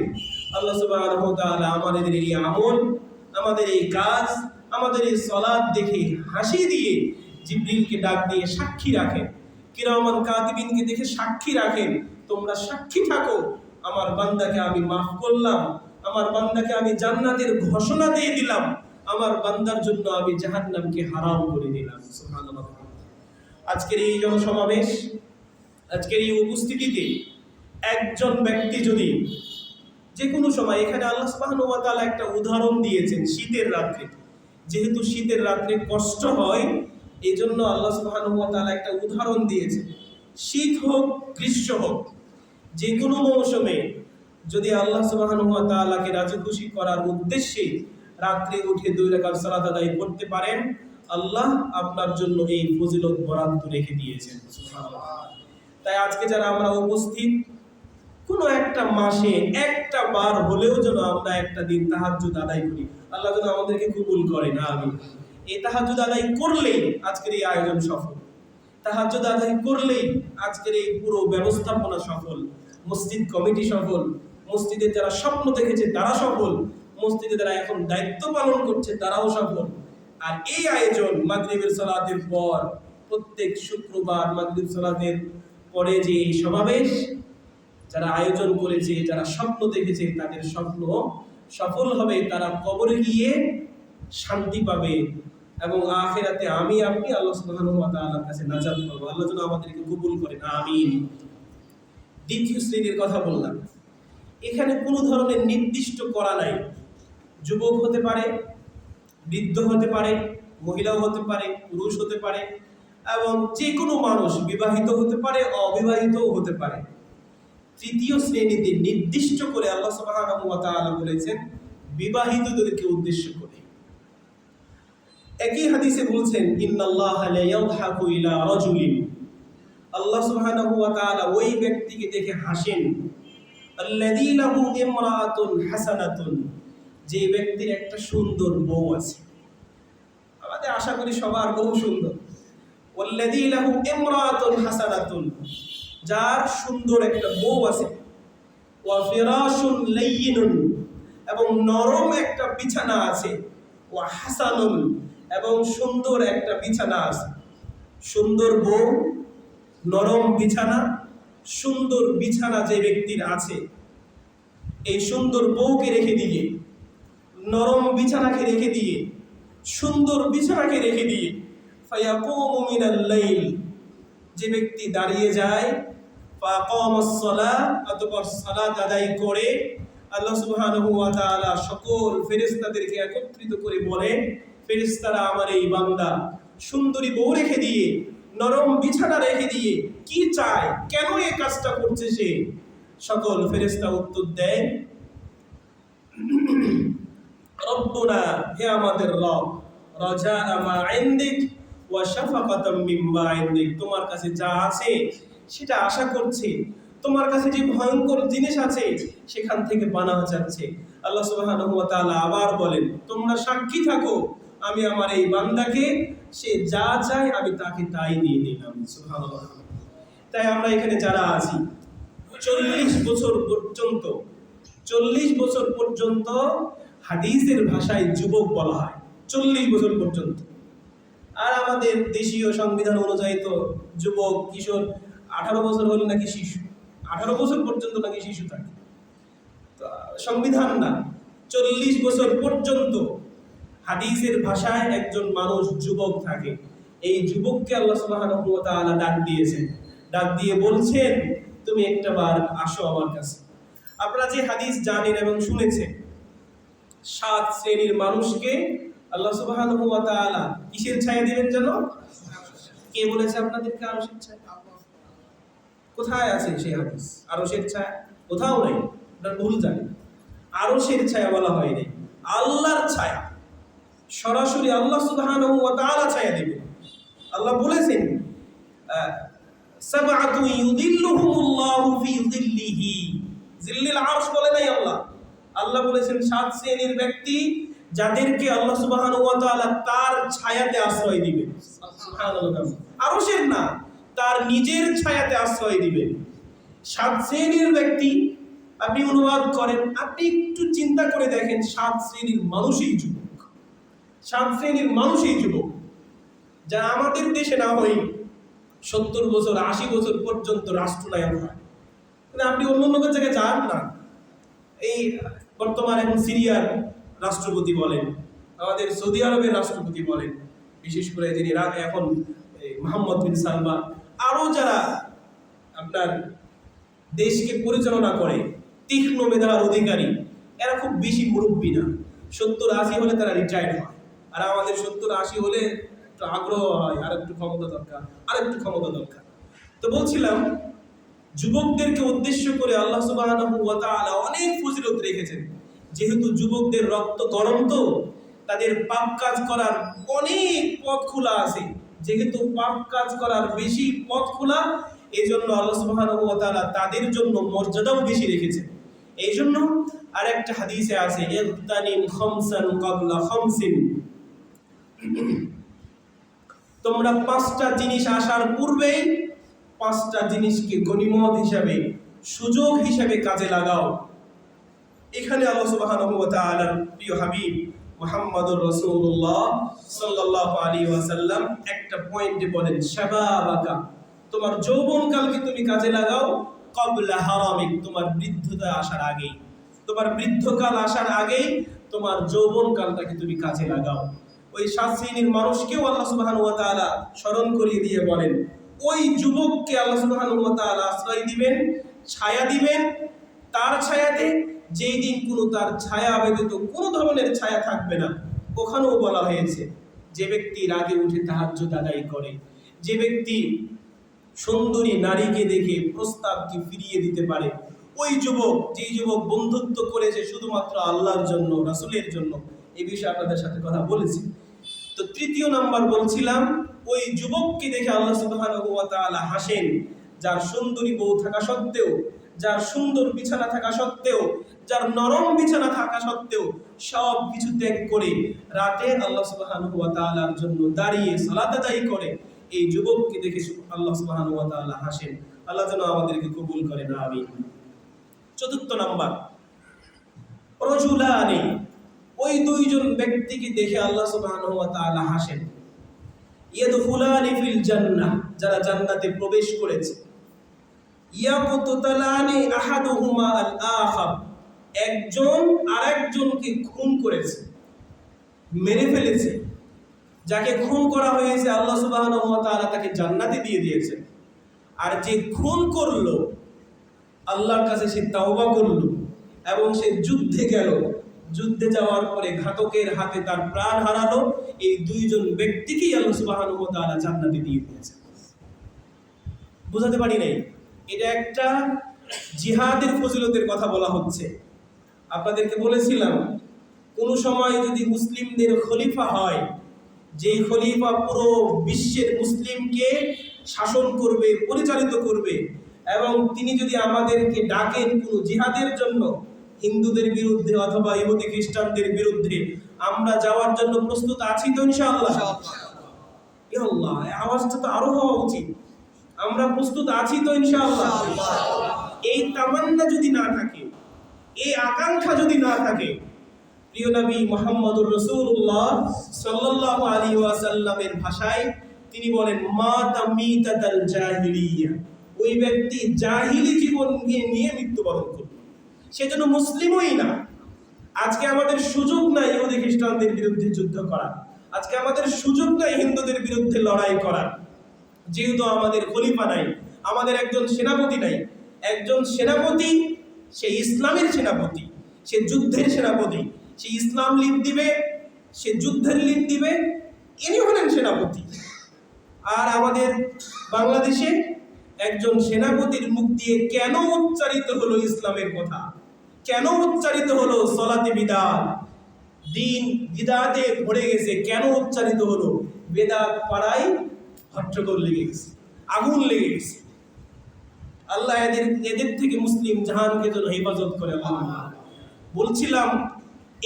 আল্লাহ সুবহানাহু ওয়া তাআলা আমাদের এই আমল, আমাদের এই কাজ, আমাদের এই সালাত দেখে হাসি দিয়ে জিবরিলকে ডাক দিয়ে সাক্ষী রাখেন, কিরামান কাতিবিনকে দেখে সাক্ষী রাখেন, তোমরা সাক্ষী থাকো আমার বান্দাকে আমি মাফ করলাম, আমার বান্দাকে আমি জান্নাতের ঘোষণা দিয়ে দিলাম, আমার বান্দার জন্য আমি জাহান্নামকে হারাম করে দিলাম। সুবহানাল্লাহ। আজকের এই জনসমাবেশ, আজকের এই উপস্থিতিতে একজন ব্যক্তি যদি যে কোনো সময়, এখানে আল্লাহ সুবহানাহু ওয়া তাআলা একটা উদাহরণ দিয়েছেন শীতের রাত্রে, যেহেতু শীতের রাত্রে কষ্ট হয় এই জন্য আল্লাহ সুবহানাহু ওয়া তাআলা একটা উদাহরণ দিয়েছেন। শীত হোক গ্রীষ্ম হোক, যে কোনো মৌসুমে যদি আল্লাহ সুবহানাহু ওয়া তাআলাকে রাজি খুশি করার উদ্দেশ্যে রাত্রে উঠে 2 রাকাত সালাত আদায় করতে পারেন, আল্লাহ আপনার জন্য এই ফজিলত বরাদ্দ রেখে দিয়েছেন। সুবহানাল্লাহ। তাই আজকে যারা আমরা উপস্থিত, কোনো একটা মাসে একটা বার হলেও যেন আমরা একটা দিন তাহাজ্জুদ আদায় করি, আল্লাহ যেন আমাদেরকে কবুল করেন। আমিন। এই তাহাজ্জুদ আদায় করলেই আজকের এই আয়োজন সফল, তাহাজ্জুদ আদায় করলেই আজকের এই পুরো ব্যবস্থাপনা সফল, মসজিদ কমিটি সফল, মসজিদের যারা স্বপ্ন দেখেছে তারা সফল, মসজিদে যারা এখন দায়িত্ব পালন করছে তারাও সফল। আর এই আয়োজন মাগরিবের সালাতের পর, প্রত্যেক শুক্রবার মাগরিব সালাতের পরে যে এই সমাবেশ যারা আয়োজন করেছে, যারা স্বপ্ন দেখেছে তাদের স্বপ্ন সফল হবে, তারা কবরে গিয়ে শান্তি পাবে এবং আখিরাতে আমি আপনি আল্লাহ সুবহানাহু ওয়া তাআলার কাছে নাজাত পাবো। আল্লাহ যেন আমাদেরকে কবুল করেন। আমিন। দ্বিতীয় শ্রেণীর কথা বললাম, এখানে কোনো ধরনের নির্দিষ্ট করা নাই, যুবক হতে পারে, বৃদ্ধ হতে পারে, মহিলাও হতে পারে, পুরুষ হতে পারে, এবং যে কোনো মানুষ বিবাহিত হতে পারে, অবিবাহিতও হতে পারে। তৃতীয় শ্রেণীতে নির্দিষ্ট করে আল্লাহ সুবহানাহু ওয়া তাআলা বলেছেন বিবাহিতদেরকে উদ্দেশ্য করে। একই হাদিসে বলছেন, ইন্নাল্লাহা লা ইয়াদহাকু ইলা রাজুলিন, আল্লাহ সুবহানাহু ওয়া তাআলা ওই ব্যক্তিকে দেখে হাসেন, আল্লাযী লাহু ইমরাআতুন হাসানাতুন, যে ব্যক্তির একটা সুন্দর বউ আছে। আমাদের আশা করি সবার বউ সুন্দর। ওয়াল্লাযী লাহু ইমরাআতুন হাসানাতুন, যার সুন্দর একটা বউ আছে। ওয়া ফিরাশুন লাইয়িনুন, এবং নরম একটা বিছানা আছে। ওয়া হাসানুন, এবং সুন্দর একটা বিছানা আছে। সুন্দর বউ, নরম বিছানা, সুন্দর বিছানা যে ব্যক্তির আছে, এই সুন্দর বউকে রেখে দিয়ে, নরম বিছানাকে রেখে দিয়ে, সুন্দর বিছানাকে রেখে দিয়ে, ফায়াকুমু মিনাল লাইল, যে ব্যক্তি দাঁড়িয়ে যায়, ফাকামাস সালাহ, অতঃপর সালাত আদায় করে, আল্লাহ সুবহানাহু ওয়া তাআলা সকল ফেরেশতাদেরকে একত্রিত করে বলেন, ফেরেশতারা আমার এই বান্দা সুন্দরী বউ রেখে দিয়ে, নরম বিছানা রেখে দিয়ে কি চায়, কেন এই কাজটা করছে সে? সকল ফেরেশতা উত্তর দেয়, রব্বুনা, হে আমাদের রব, রাজা মা ইনদিক ওয়া শাফাকাতাম মিম্মা ইনদিক, তোমার কাছে যা আছে সেটা আশা করছে, তোমার কাছে যে ভয়ঙ্কর জিনিস আছে সেখান থেকে পানাহ চাচ্ছে। আল্লাহ সুবহানাহু ওয়া তাআলা আবার বলেন, তোমরা সাক্ষী থাকো, আমি আমার এই বান্দাকে সে যা চায় আমি তাকে তাই দিয়ে দিলাম। সুবহানাল্লাহ। তাই আমরা এখানে যারা আছি 40 বছর পর্যন্ত হাদিসের ভাষায় যুবক বলা হয়, 40 বছর পর্যন্ত। আর আমাদের দেশীয় সংবিধান অনুযায়ী তো যুবক কিশোর 18 বছর হলে নাকি শিশু, 18 বছর পর্যন্ত নাকি শিশু থাকে। সংবিধান না, 40 বছর পর্যন্ত হাদিসের ভাষায় একজন মানুষ যুবক থাকে। এই যুবককে আল্লাহ সুবহানাহু ওয়া তাআলা ডাক দিয়েছেন, ডাক দিয়ে বলছেন, তুমি একটা বার আসো আমার কাছে। আপনারা যে হাদিস জানেন এবং শুনেছেন, 7 শ্রেণীর মানুষকে আল্লাহ সুবহানাহু ওয়া তাআলা কিসের ছায়া দিবেন জানো? কে বলেছে আপনাদেরকে আরশের ছায়া? কোথায় আছে সেই হাদিস? আরশের ছায়া কোথাও নেই, আপনারা ভুল জানেন। আরশের ছায়া বলা হয়নি, আল্লাহর ছায়া। সরাসরি আল্লাহ সুবহানাহু ওয়া তাআলা ছায়া দিবেন। আল্লাহ বলেছেন, সাবআতু ইউযিল্লুহুমুল্লাহু ফি যিল্লিহি, যিল্লিল আরশ বলে নাই আল্লাহ। আল্লাহ বলেছেন 7 শ্রেণীর ব্যক্তি যাদেরকে আল্লাহ সুবহানাহু ওয়া তাআলা তার ছায়াতে আশ্রয় দিবেন। সুবহানাল্লাহ। আরশের না, তার নিজের ছায়াতে আশ্রয় দিবেন। 7 শ্রেণীর ব্যক্তি আপনি অনুবাদ করেন, আপনি একটু চিন্তা করে দেখেন, 7 শ্রেণীর মানুষই যুবক, 7 শ্রেণীর মানুষই যুবক। যা আমাদের দেশে না হয় 70 বছর 80 বছর পর্যন্ত রাষ্ট্রনায়ক হয়, কিন্তু আপনি অন্য লোকের জায়গায় যান না। এই বর্তমান এখন সিরিয়ার রাষ্ট্রপতি বলেন, আমাদের সৌদি আরবের রাষ্ট্রপতি বলেন, বিশেষ করে যিনি এখন মোহাম্মদ বিন সালমান, আরো যারা আপনার দেশকে পরিচালনা করে, তীক্ষ্ণ মেধার অধিকারী, এরা খুব বেশি মুরব্বী না। 70-80 হলে তারা রিটায়ার্ড হয়। আর আমাদের 70-80 হলে একটু আগ্রহ হয়, আর একটু ক্ষমতা দরকার, আর একটু ক্ষমতা দরকার। তো বলছিলাম, যুবকদেরকে উদ্দেশ্য করে আল্লাহ সুবহানাহু ওয়া তাআলা অনেক ফজিলত রেখেছেন। যেহেতু যুবকদের রক্ত গরম, তো তাদের পাপ কাজ করার অনেক পথ খোলা আছে। যেহেতু পাপ কাজ করার বেশি পথ খোলা, এই জন্য আল্লাহ সুবহানাহু ওয়া তাআলা তাদের জন্য মর্যাদাও বেশি রেখেছেন। এই জন্য আরেকটা হাদিসে আছে, ইগতানিম খামসান ক্বাবলা খামসিন, তোমরা 5টা জিনিস আসার পূর্বেই 5টা জিনিসকে গনিমত হিসাবে, সুযোগ হিসাবে কাজে লাগাও। এখানে আল্লাহ সুবহানাহু ওয়া তাআলার প্রিয় হাবিব মুহাম্মদুর রাসূলুল্লাহ সাল্লাল্লাহু আলাইহি ওয়াসাল্লাম একটা পয়েন্টে বলেন, শাবাবাকা, তোমার যৌবনকালকে তুমি কাজে লাগাও, ক্বাবলা হারামিক, তোমার বৃদ্ধতা আসার আগেই, তোমার বৃদ্ধকাল আসার আগেই তোমার যৌবনকালটাকে তুমি কাজে লাগাও। ওই 7 শ্রেণীর মানুষকেও আল্লাহ সুবহানাহু ওয়া তাআলা স্মরণ করিয়ে দিয়ে বলেন, ওই যুবককে আল্লাহ সুবহানাহু ওয়া তাআলা আশ্রয় দিবেন, ছায়া দিবেন, তার ছায়াতে, যেই দিন কোনো তার ছায়া ব্যতীত কোনো ধরনের ছায়া থাকবে না। ওখানেও বলা হয়েছে, যে ব্যক্তি রাতে উঠে তাহাজ্জুদ আদায় করে, যে ব্যক্তি সুন্দরী নারীকে দেখে প্রস্তাবকে ফিরিয়ে দিতে পারে, ওই যুবক, যেই যুবক বন্ধুত্ব করেছে শুধুমাত্র আল্লাহর জন্য, রাসূলের জন্য, এই বিষয়ে আপনাদের সাথে কথা বলেছি। তো 3য় নাম্বার বলছিলাম, ওই যুবককে দেখে আল্লাহ সুবহানাহু ওয়া তাআলা হাসেন, যার সুন্দরী বউ থাকা সত্ত্বেও, যার সুন্দর বিছানা থাকা সত্ত্বেও, যার নরম বিছানা থাকা সত্ত্বেও সব কিছু ত্যাগ করে রাতে আল্লাহ সুবহানাহু ওয়া তাআলার জন্য দাঁড়িয়ে সালাত আদায় করে, এই যুবককে দেখে আল্লাহ সুবহানাহু ওয়া তাআলা হাসেন। আল্লাহ যেন আমাদেরকে কবুল করেন, আমিন। 4th নাম্বার, রাজুলানি, ওই 2জন ব্যক্তিকে দেখে আল্লাহ সুবহানাহু ওয়া তাআলা হাসেন। ইয়াদখুলানি ফিল জান্নাহ, যারা জান্নাতে প্রবেশ করেছে। ইয়াকতুলানি আহাদুহুমা আল আখার, একজন আরেকজনকে খুন করেছে, মেরে ফেলেছে। যাকে খুন করা হয়েছে আল্লাহ সুবহানাহু ওয়া তাআলা তাকে জান্নাতে দিয়ে দিয়েছেন। আর যে খুন করলো, আল্লাহর কাছে সে তাওবা করলো, এবং সে যুদ্ধে গেল, যুদ্ধে যাওয়ার পরে ঘাতকের হাতে তার প্রাণ হারালো। এই দুইজন ব্যক্তিকেই আল্লাহ সুবহানাহু ওয়া তাআলা জান্নাতে দিয়ে দিয়েছেন। বুঝাতে পারি নাই? এটা একটা জিহাদের ফজিলতের কথা বলা হচ্ছে। আপনাদেরকে বলেছিলাম, কোন সময় যদি মুসলিমদের খলিফা হয়, যেই খলিফা পুরো বিশ্বের মুসলিমকে শাসন করবে, পরিচালিত করবে, এবং তিনি যদি আমাদেরকে ডাকেন কোনো জিহাদের জন্য, হিন্দুদের বিরুদ্ধে অথবা ইহুদি খ্রিস্টানদের বিরুদ্ধে, আমরা যাওয়ার জন্য প্রস্তুত আছি তো ইনশাআল্লাহ? ইয়া আল্লাহ, এই আওয়াজটা তো আরো হওয়া উচিত। আমরা প্রস্তুত আছি তো ইনশাআল্লাহ? এই তামান্না যদি না থাকে, এই আকাঙ্ক্ষা যদি না থাকে, প্রিয় নবী মুহাম্মদুর রাসূলুল্লাহ সাল্লাল্লাহু আলাইহি ওয়াসাল্লামের ভাষায় তিনি বলেন, মাতা মিতাতাল জাহিলিয়া, ওই ব্যক্তি জাহিলি জীবনকে নিয়ে মৃত্যুবরণ করবে, সেজন্য মুসলিমই না। আজকে আমাদের সুযোগ নাই ইহুদি খ্রিস্টানদের বিরুদ্ধে যুদ্ধ করার, আজকে আমাদের সুযোগ নাই হিন্দুদের বিরুদ্ধে লড়াই করার, যেহেতু আমাদের খলিফা নাই, আমাদের একজন সেনাপতি নাই। একজন সেনাপতি, সে ইসলামের সেনাপতি, সে যুদ্ধের সেনাপতি, সে ইসলাম লিড দিবে, সে যুদ্ধের লিড দিবে, ইনি হলেন সেনাপতি। আর আমাদের বাংলাদেশে একজন সেনাপতির মুখ দিয়ে কেন উচ্চারিত হলো ইসলামের কথা, কেন উচ্চারিত হলো সলাতে বিদাত, দিন বিদাতে ভরে গেছে, কেন উচ্চারিত হলো? বেদাত পাড়ায় হট্টগোল লেগে গেছে, আগুন লেগে গেছে। আল্লাহ এদের থেকে মুসলিম জাহানকে যেন হেফাজত করে। বলছিলাম,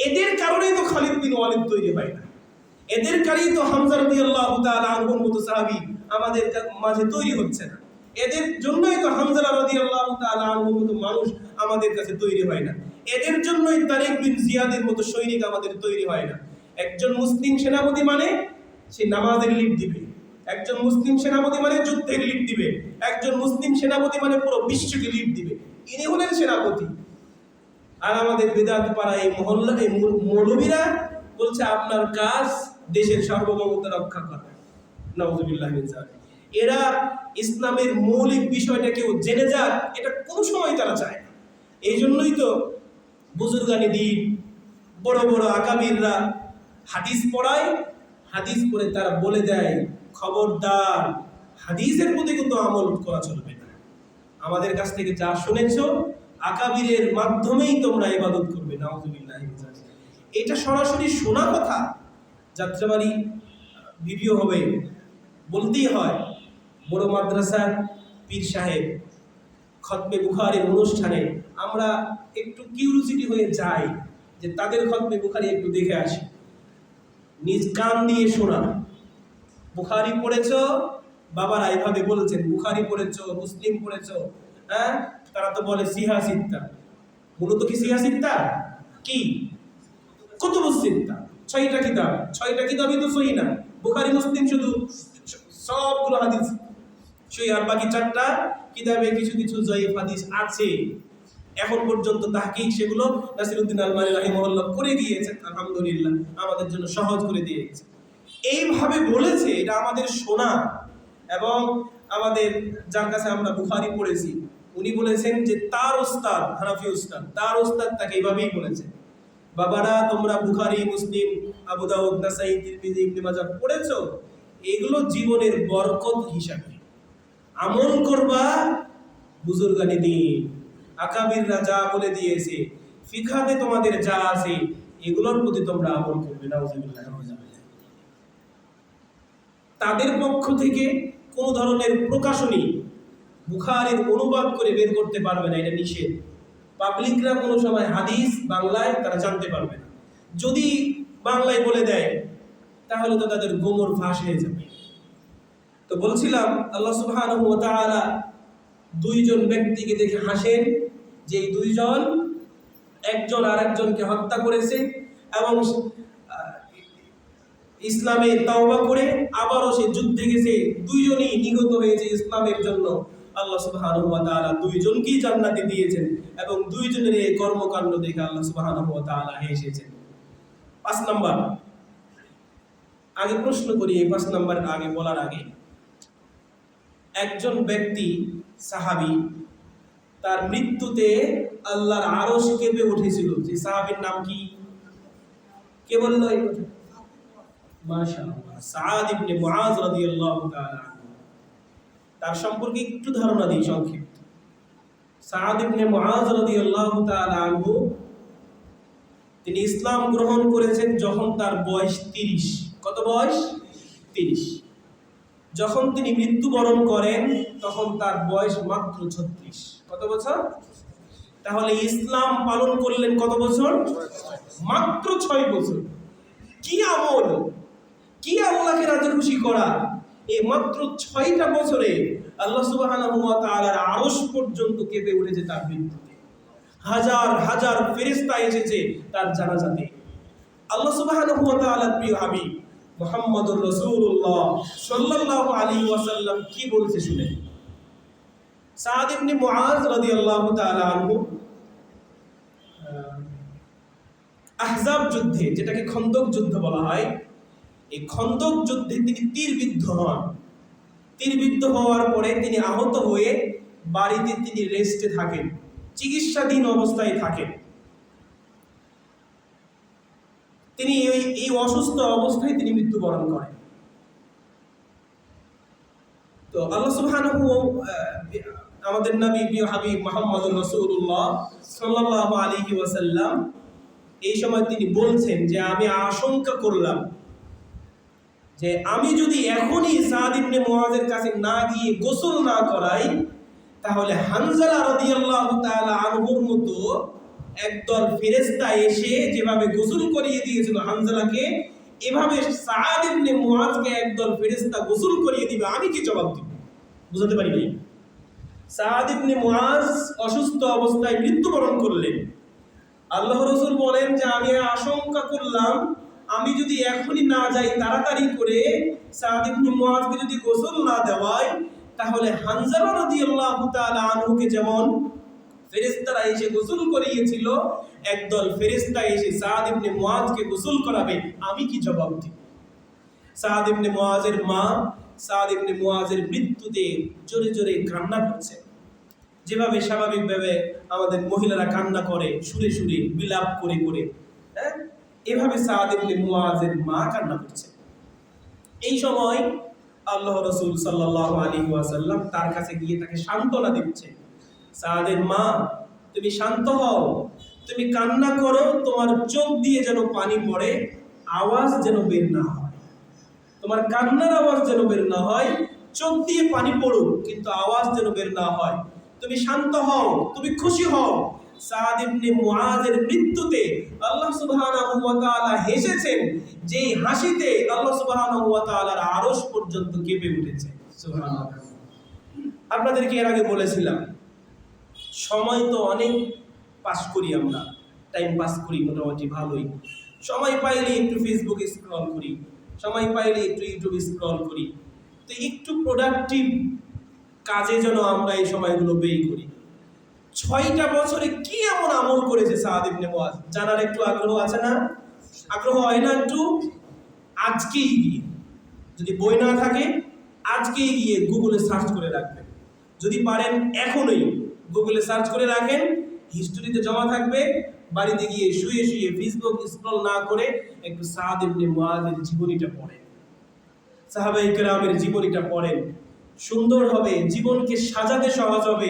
এদের কারণেই তো খালিদ বিন ওয়ালিদ তৈরি হয় না, এদের কারণেই তো হামজা রাদিয়াল্লাহু তাআলা আনহুর মতো সাহাবী আমাদের মাঝে তৈরি হচ্ছে না, এদের জন্যই তো হামজা রাদিয়াল্লাহু তাআলা আনহুর মতো মানুষ আমাদের কাছে তৈরি হয় না, এদের জন্যই তারিক বিন জিয়াদের মতো সৈনিক আমাদের তৈরি হয় না। একজন মুসলিম সেনাপতি মানে সে নামাজের লিড দিবে, একজন মুসলিম সেনাপতি মানে যুদ্ধের লিড দিবে, একজন মুসলিম সেনাপতি মানে পুরো বিশ্বকে লিড দিবে, ইনি হলেন সেনাপতি। আর আমাদের বেদাত পাড়া এই মহল্লা, এই মৌলবীরা বলছে আপনার কাজ দেশের সার্বভৌমত্ব রক্ষা করা। নাউযুবিল্লাহি মিন যালিক। এরা ইসলামের মৌলিক বিষয়টা কেউ জেনে যাক, এটা কোন সময় তারা চায় না। এই জন্যই তো বুজুর্গানি দিন, বড় বড় আকাবিররা হাদিস পড়ায়, হাদিস পড়ে তারা বলে দেয়, খবরদার হাদিসের প্রতি কিন্তু আমল করা চলবে না, আমাদের কাছ থেকে যা শুনেছ আকাবিরের মাধ্যমেই তোমরা ইবাদত করবে। নাউযুবিল্লাহি মিন যালিক। এটা সরাসরি শোনা কথা, যাত্রাবাড়ি ভিডিও হবে, বলতেই হয়। বড় মাদ্রাসার পীর সাহেব খতমে বুখারীর অনুষ্ঠানে আমরা একটু কিউরিওসিটি হয়ে যাই যে তাদের খতমে বুখারী একটু দেখে আসি, নিজ কান দিয়ে শোনা। বুখারী পড়েছো, বাবারা এইভাবে বলছেন, বুখারী পড়েছো, মুসলিম পড়েছো, হ্যাঁ? তারা তো বলে সিহা সিত্তা। মূলত কি সিহা সিত্তা কি? কুতুবুস সিত্তা, 6টা কিতাব, 6টা কিতাবই তো সহিহ না। বুখারী মুসলিম শুধু সবগুলো হাদিস সহিহ, আর বাকি 4টা কিতাবে কিছু কিছু জয়ীফ হাদিস আছে। এখন পর্যন্ত তাহকিক সেগুলো নাসিরউদ্দিন আলমানি রাহিমাহুল্লাহ করে দিয়েছেন, আলহামদুলিল্লাহ, আমাদের জন্য সহজ করে দিয়েছে। এইভাবে বলেছে, এটা আমাদের শোনা। এবং আমাদের যার কাছে আমরা বুখারী পড়েছি, উনি বলেছেন যে তার ওস্তাদ, হানাফি ওস্তাদ, তার ওস্তাদ তাকে এইভাবেই বলেছে, বাবারা তোমরা বুখারী, মুসলিম, আবু দাউদ, নাসাই, তিরমিজি, ইবনে মাজাহ পড়েছো, এগুলো জীবনের বরকত হিসাবে আমল করবা। বুজুর্গানি দিন, আকাবিররা যা বলে দিয়েছে, ফিকহাতে তোমাদের যা আছে, এগুলোর প্রতি তোমরা আমল করবে। নাউযুবিল্লাহ। তাদের পক্ষ থেকে কোনো ধরনের প্রকাশনী বুখারীর অনুবাদ করে বের করতে পারবে না, এটা নিষেধ। পাবলিকরা কোনো সময় হাদিস বাংলায় তারা জানতে পারবে না। যদি বাংলায় বলে দেয় তাহলে তো তাদের গোমর ফাঁস হয়ে যাবে। তো বলছিলাম, আল্লাহ সুবহানাহু ওয়া তাআলা দুইজন ব্যক্তিকে দেখে হাসেন, যে দুইজন একজন আরেকজনকে হত্যা করেছে এবং ইসলামে তাওবা করে আবারও সে যুদ্ধে গেছে, দুইজনই নিহত হয়েছে ইসলামের জন্য। আল্লাহ সুবহানাহু ওয়া তাআলা দুইজনকেই জান্নাতে দিয়েছেন এবং দুইজনের এই কর্মকাণ্ড দেখে আল্লাহ সুবহানাহু ওয়া তাআলা হেসেছেন। 5 নাম্বার, আগে প্রশ্ন করি, এই 5 নাম্বার আগে বলার আগে, একজন ব্যক্তি সাহাবী, তার মৃত্যুতে আল্লাহর আরশ কেঁপে উঠেছিল। যে সাহাবীর নাম কি? কে বললো এই কথা? মাশাআল্লাহ, সাদ ইবনে মুআজ রাদিয়াল্লাহু তাআলা আনহু। তার সম্পর্কে একটু ধারণা দিই সংক্ষিপ্ত। সাদ ইবনে মুআজ রাদিয়াল্লাহু তাআলা আনহু তিনি ইসলাম গ্রহণ করেছেন যখন তার বয়স 30। কত বয়স? 30। যখন তিনি মৃত্যুবরণ করেন তখন তার বয়স মাত্র 36। কত বছর? তাহলে ইসলাম পালন করলেন কত বছর? মাত্র 6 বছর। কি আমল, কি আল্লাহকে রাজি খুশি করা! এই মাত্র 6টা বছরে আল্লাহ সুবহানাহু ওয়া তাআলার আরশ পর্যন্ত কেঁপে উঠেছে তার মৃত্যুতে। হাজার হাজার ফেরেশতা এসেছে তার জানাজাতে। আল্লাহ সুবহানাহু ওয়া তাআলার প্রিয় হাবিব মুহাম্মদুর রাসূলুল্লাহ সাল্লাল্লাহু আলাইহি ওয়াসাল্লাম কি বলছে শুনেন। সাদ ইবনে মুআজ রাদিয়াল্লাহু তাআলা আনহু আহজাব যুদ্ধে, যেটাকে খন্দক যুদ্ধ বলা হয়, এই খন্দক যুদ্ধে তিনি তীরবিদ্ধ হন। তীরবিদ্ধ হওয়ার পরে তিনি আহত হয়ে বাড়িতে তিনি রেস্টে থাকেন, চিকিৎসাধীন অবস্থায় থাকেন। তিনি এই অসুস্থ অবস্থায় তিনি মৃত্যুবরণ করেন। তো আল্লাহ সুবহানাহু আমাদের নবী প্রিয় হাবিব মুহাম্মদুর রাসূলুল্লাহ সাল্লাল্লাহু আলাইহি ওয়াসাল্লাম এই সময় তিনি বলছেন যে আমি আশঙ্কা করলাম যে আমি যদি এখনই সাদ ইবনে মুআজের কাছে না গিয়ে গোসল না করাই, তাহলে হানজালা রাদিয়াল্লাহু তাআলা আনহুর মতো একদল ফেরেশতা এসে যেভাবে গোসল করিয়ে দিয়েছিল হানজালাকে, এভাবে সাদ ইবনে মুআজকে একদল ফেরেশতা গোসল করিয়ে দিবে, আমি কি জবাব দিব? বুঝতে পারি নাই। সাদ ইবনে মুআজ অসুস্থ অবস্থায় মৃত্যুবরণ করলেন। আল্লাহ রাসূল বলেন যে আমি আশঙ্কা করলাম আমি যদি এখনই না যাই তাড়াতাড়ি করে সাদ ইবনে মুআজকে যদি গোসল না দেওয়াই, তাহলে হানজালা রাদিয়াল্লাহু তাআলা আনহুকে যেমন ফেরেশতারা এসে গোসল করিয়েছিল, একদল ফেরেশতা এসে সাদ ইবনে মুআজকে গোসল করাবে, আমি কি জবাব দিব? সাদ ইবনে মুআজের মা সাদ ইবনে মুআজের মৃত্যুতে জোরে জোরে কান্না করছে, যেভাবে স্বাভাবিকভাবে আমাদের মহিলারা কান্না করে, সুরে সুরে বিলাপ করে করে, এভাবে সাদ ইবনে মুআজের মা কান্না করছে। এই সময় আল্লাহ রাসূল সাল্লাল্লাহু আলাইহি ওয়াসাল্লাম তার কাছে গিয়ে তাকে সান্ত্বনা দিচ্ছে। সাদের মা, তুমি শান্ত হও, তুমি কান্না করো, তোমার চোখ দিয়ে যেন পানি পড়ে, আওয়াজ যেন বের না হয়, তোমার কান্নার আওয়াজ যেন বের না হয়, চোখ দিয়ে পানি পড়ুক কিন্তু আওয়াজ যেন বের না হয়, তুমি শান্ত হও, তুমি খুশি হও। সাদ ইবনে মুআজের মৃত্যুতে আল্লাহ সুবহানাহু ওয়া তাআলা হেসেছেন, যেই হাসিতে আল্লাহ সুবহানাহু ওয়া তাআলার আরশ পর্যন্ত কেঁপে উঠেছে। সুবহানাল্লাহ। আপনাদেরকে এর আগে বলেছিলাম সময় তো অনেক পাস করি, আমরা টাইম পাস করি মোটামুটি ভালোই। সময় পাইলে একটু ফেসবুকে স্ক্রল করি, সময় পাইলে একটু ইউটিউবে স্ক্রল করি। তো একটু প্রোডাক্টিভ কাজে যেন আমরা এই সময়গুলো ব্যয় করি। 6টা বছরে কি এমন আমল করেছে সাদ ইবনে মুআজ, জানার একটু আগ্রহ আছে না? আগ্রহ হয় না একটু? আজকেই গিয়ে, যদি বই না থাকে আজকেই গিয়ে গুগলে সার্চ করে রাখবেন, যদি পারেন এখনই গুগলে সার্চ করে রাখেন, হিস্ট্রিতে জমা থাকবে। বাড়িতে গিয়ে শুয়ে শুয়ে ফেসবুক স্ক্রল না করে একটু সাদ ইবনে মুআজের জীবনীটা পড়েন, সাহাবায়ে কেরামের জীবনীটা পড়েন, সুন্দর হবে, জীবনকে সাজাতে সহজ হবে,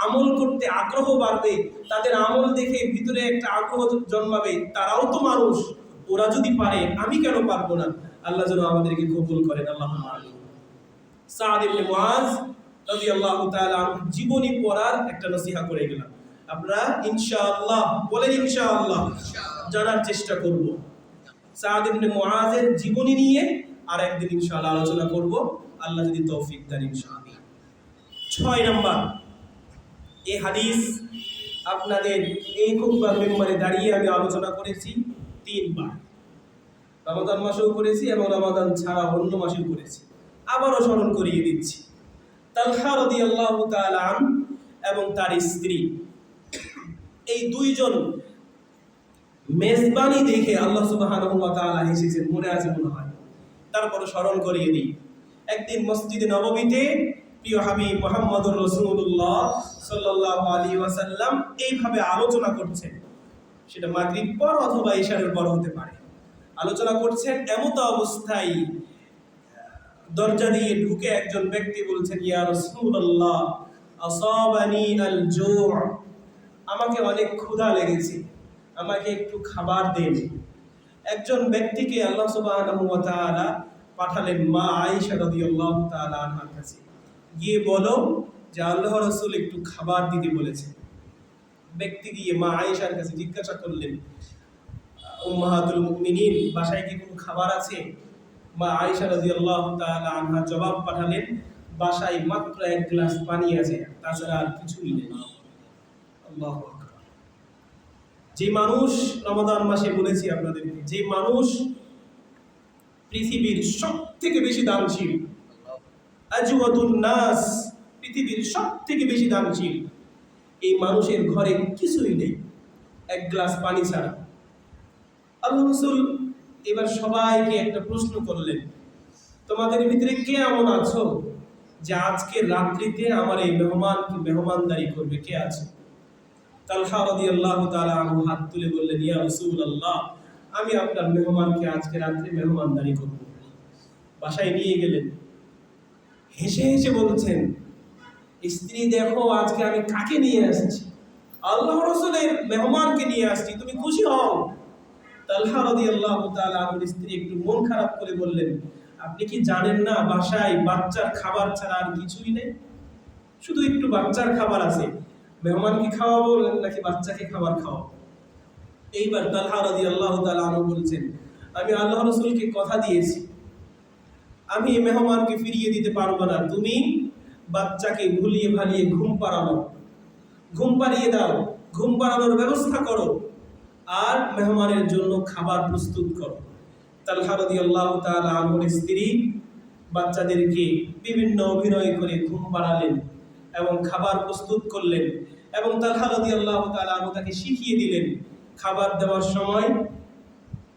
আমল করতে আগ্রহ বাড়বে, তাদের আমল দেখে ভিতরে একটা আগ্রহ জন্মাবে, তারাও তো মানুষ, ওরা যদি পারে আমি কেন পারবো না? আল্লাহ যেন আমাদেরকে কবুল করেন, আল্লাহুম্মা আমিন। সাদ ইবনে মুআজ রাদিয়াল্লাহু তাআলা জীবনী পড়ার একটা নসিহা করে গেলাম, আমরা ইনশাআল্লাহ বলেন ইনশাআল্লাহ জানার চেষ্টা করব। সাদ ইবনে মুআজের জীবনী নিয়ে আর একদিন ইনশাআল্লাহ আলোচনা করব, আল্লাহ যদি তৌফিক দেন ইনশাআল্লাহ। 6 নাম্বার, এই হাদিস আপনাদের এই খুতবার মেম্বারে দাঁড়িয়ে আমি আলোচনা করেছি 3 বার। রমাদান মাসেও করেছি এবং রমাদান ছাড়া অন্য মাসেও করেছি, আবারও স্মরণ করিয়ে দিচ্ছি। তালহা রাদিয়াল্লাহু তাআলা আনহু এবং তার স্ত্রী, এই দুইজন মেজবানি দেখে আল্লাহ সুবহানাহু ওয়া তাআলা হেসেছেন, মনে আছে মনে হয়, তারপরে স্মরণ করিয়ে দিই। একদিন মসজিদে নববীতে প্রিয় হাবিব মুহাম্মদুর রাসূলুল্লাহ সাল্লাল্লাহু আলাইহি ওয়াসাল্লাম এইভাবে আলোচনা করছেন, সেটা মাগরিব পর অথবা ইশারের পর হতে পারে। আলোচনা করছেন এমত অবস্থায় দরজা দিয়ে ঢুকে একজন ব্যক্তি বলছেন, ইয়া রাসূলুল্লাহ আসাবানি আল জু', আমাকে অনেক ক্ষুধা লেগেছে, আমাকে একটু খাবার দেন। একজন ব্যক্তিকে আল্লাহ সুবহানাহু ওয়া তাআলা পাঠালেন মা আয়েশা রাদিয়াল্লাহু তাআলা আনহার কাছে, গিয়ে বলো যে আল্লাহ রাসূল একটু খাবার দিতে বলেছেন। ব্যক্তি গিয়ে মা আয়েশার কাছে জিজ্ঞাসা করলেন, উম্মাহাতুল মুমিনিন, বাসায় কি কোনো খাবার আছে? মা আয়েশা রাদিয়াল্লাহু তাআলা আনহা জবাব পাঠালেন, বাসায় মাত্র এক গ্লাস পানি আছে, তাছাড়া আর কিছুই নেই। আল্লাহু আকবার। যে মানুষ, রমাদান মাসে বলেছি আপনাদেরকে, যে মানুষ পৃথিবীর সবথেকে বেশি দানশীল, আজওয়াদুন নাস, পৃথিবীর সবথেকে বেশি দানশীল, এই মানুষের ঘরে কিছুই নেই এক গ্লাস পানি ছাড়া। আল্লাহ রাসূল এবার সবাইকে একটা প্রশ্ন করলেন, তোমাদের ভিতরে কে এমন আছো যে আজকে রাত্রিতে আমার এই মেহমানকে মেহমানদারি করবে? কে আছে? তালহা রাদিয়াল্লাহু তাআলা আনহু হাত তুলে বললেন, ইয়া রাসূলুল্লাহ, আমি আপনার মেহমানকে আজকে রাত্রে মেহমানদারি করব। বাসায় নিয়ে গেলেন, হেসে হেসে বলছেন, স্ত্রী দেখো আজকে আমি কাকে নিয়ে আসছি, আল্লাহ রাসূলের মেহমানকে নিয়ে আসছি, তুমি খুশি হও। তালহা রাদিয়াল্লাহু তাআলা আনহুর স্ত্রী একটু মন খারাপ করে বললেন, আপনি কি জানেন না বাসায় বাচ্চার খাবার ছাড়া আর কিছুই নেই, শুধু একটু বাচ্চার খাবার আছে, মেহমানকে খাওয়াবো নাকি বাচ্চাকে খাবার খাওয়াবো? এইবার তালহা রাদিয়াল্লাহু তাআলা আনহু বলছেন, আমি আল্লাহ রাসূলকে কথা দিয়েছি, আমি এই মেহমানকে ফিরিয়ে দিতে পারবো না, তুমি বাচ্চাকে ভুলিয়ে ভালিয়ে ঘুম পাড়ানো, ঘুম পাড়িয়ে দাও, ঘুম পাড়ানোর ব্যবস্থা করো, আর মেহমানের জন্য খাবার প্রস্তুত করো। তালহা রাদিয়াল্লাহু তাআলা আনহুর স্ত্রী বাচ্চাদেরকে বিভিন্ন অভিনয় করে ঘুম পাড়ালেন এবং খাবার প্রস্তুত করলেন, এবং তালহা রাদিয়াল্লাহু তাআলা আনহু তাকে শিখিয়ে দিলেন খাবার দেওয়ার সময়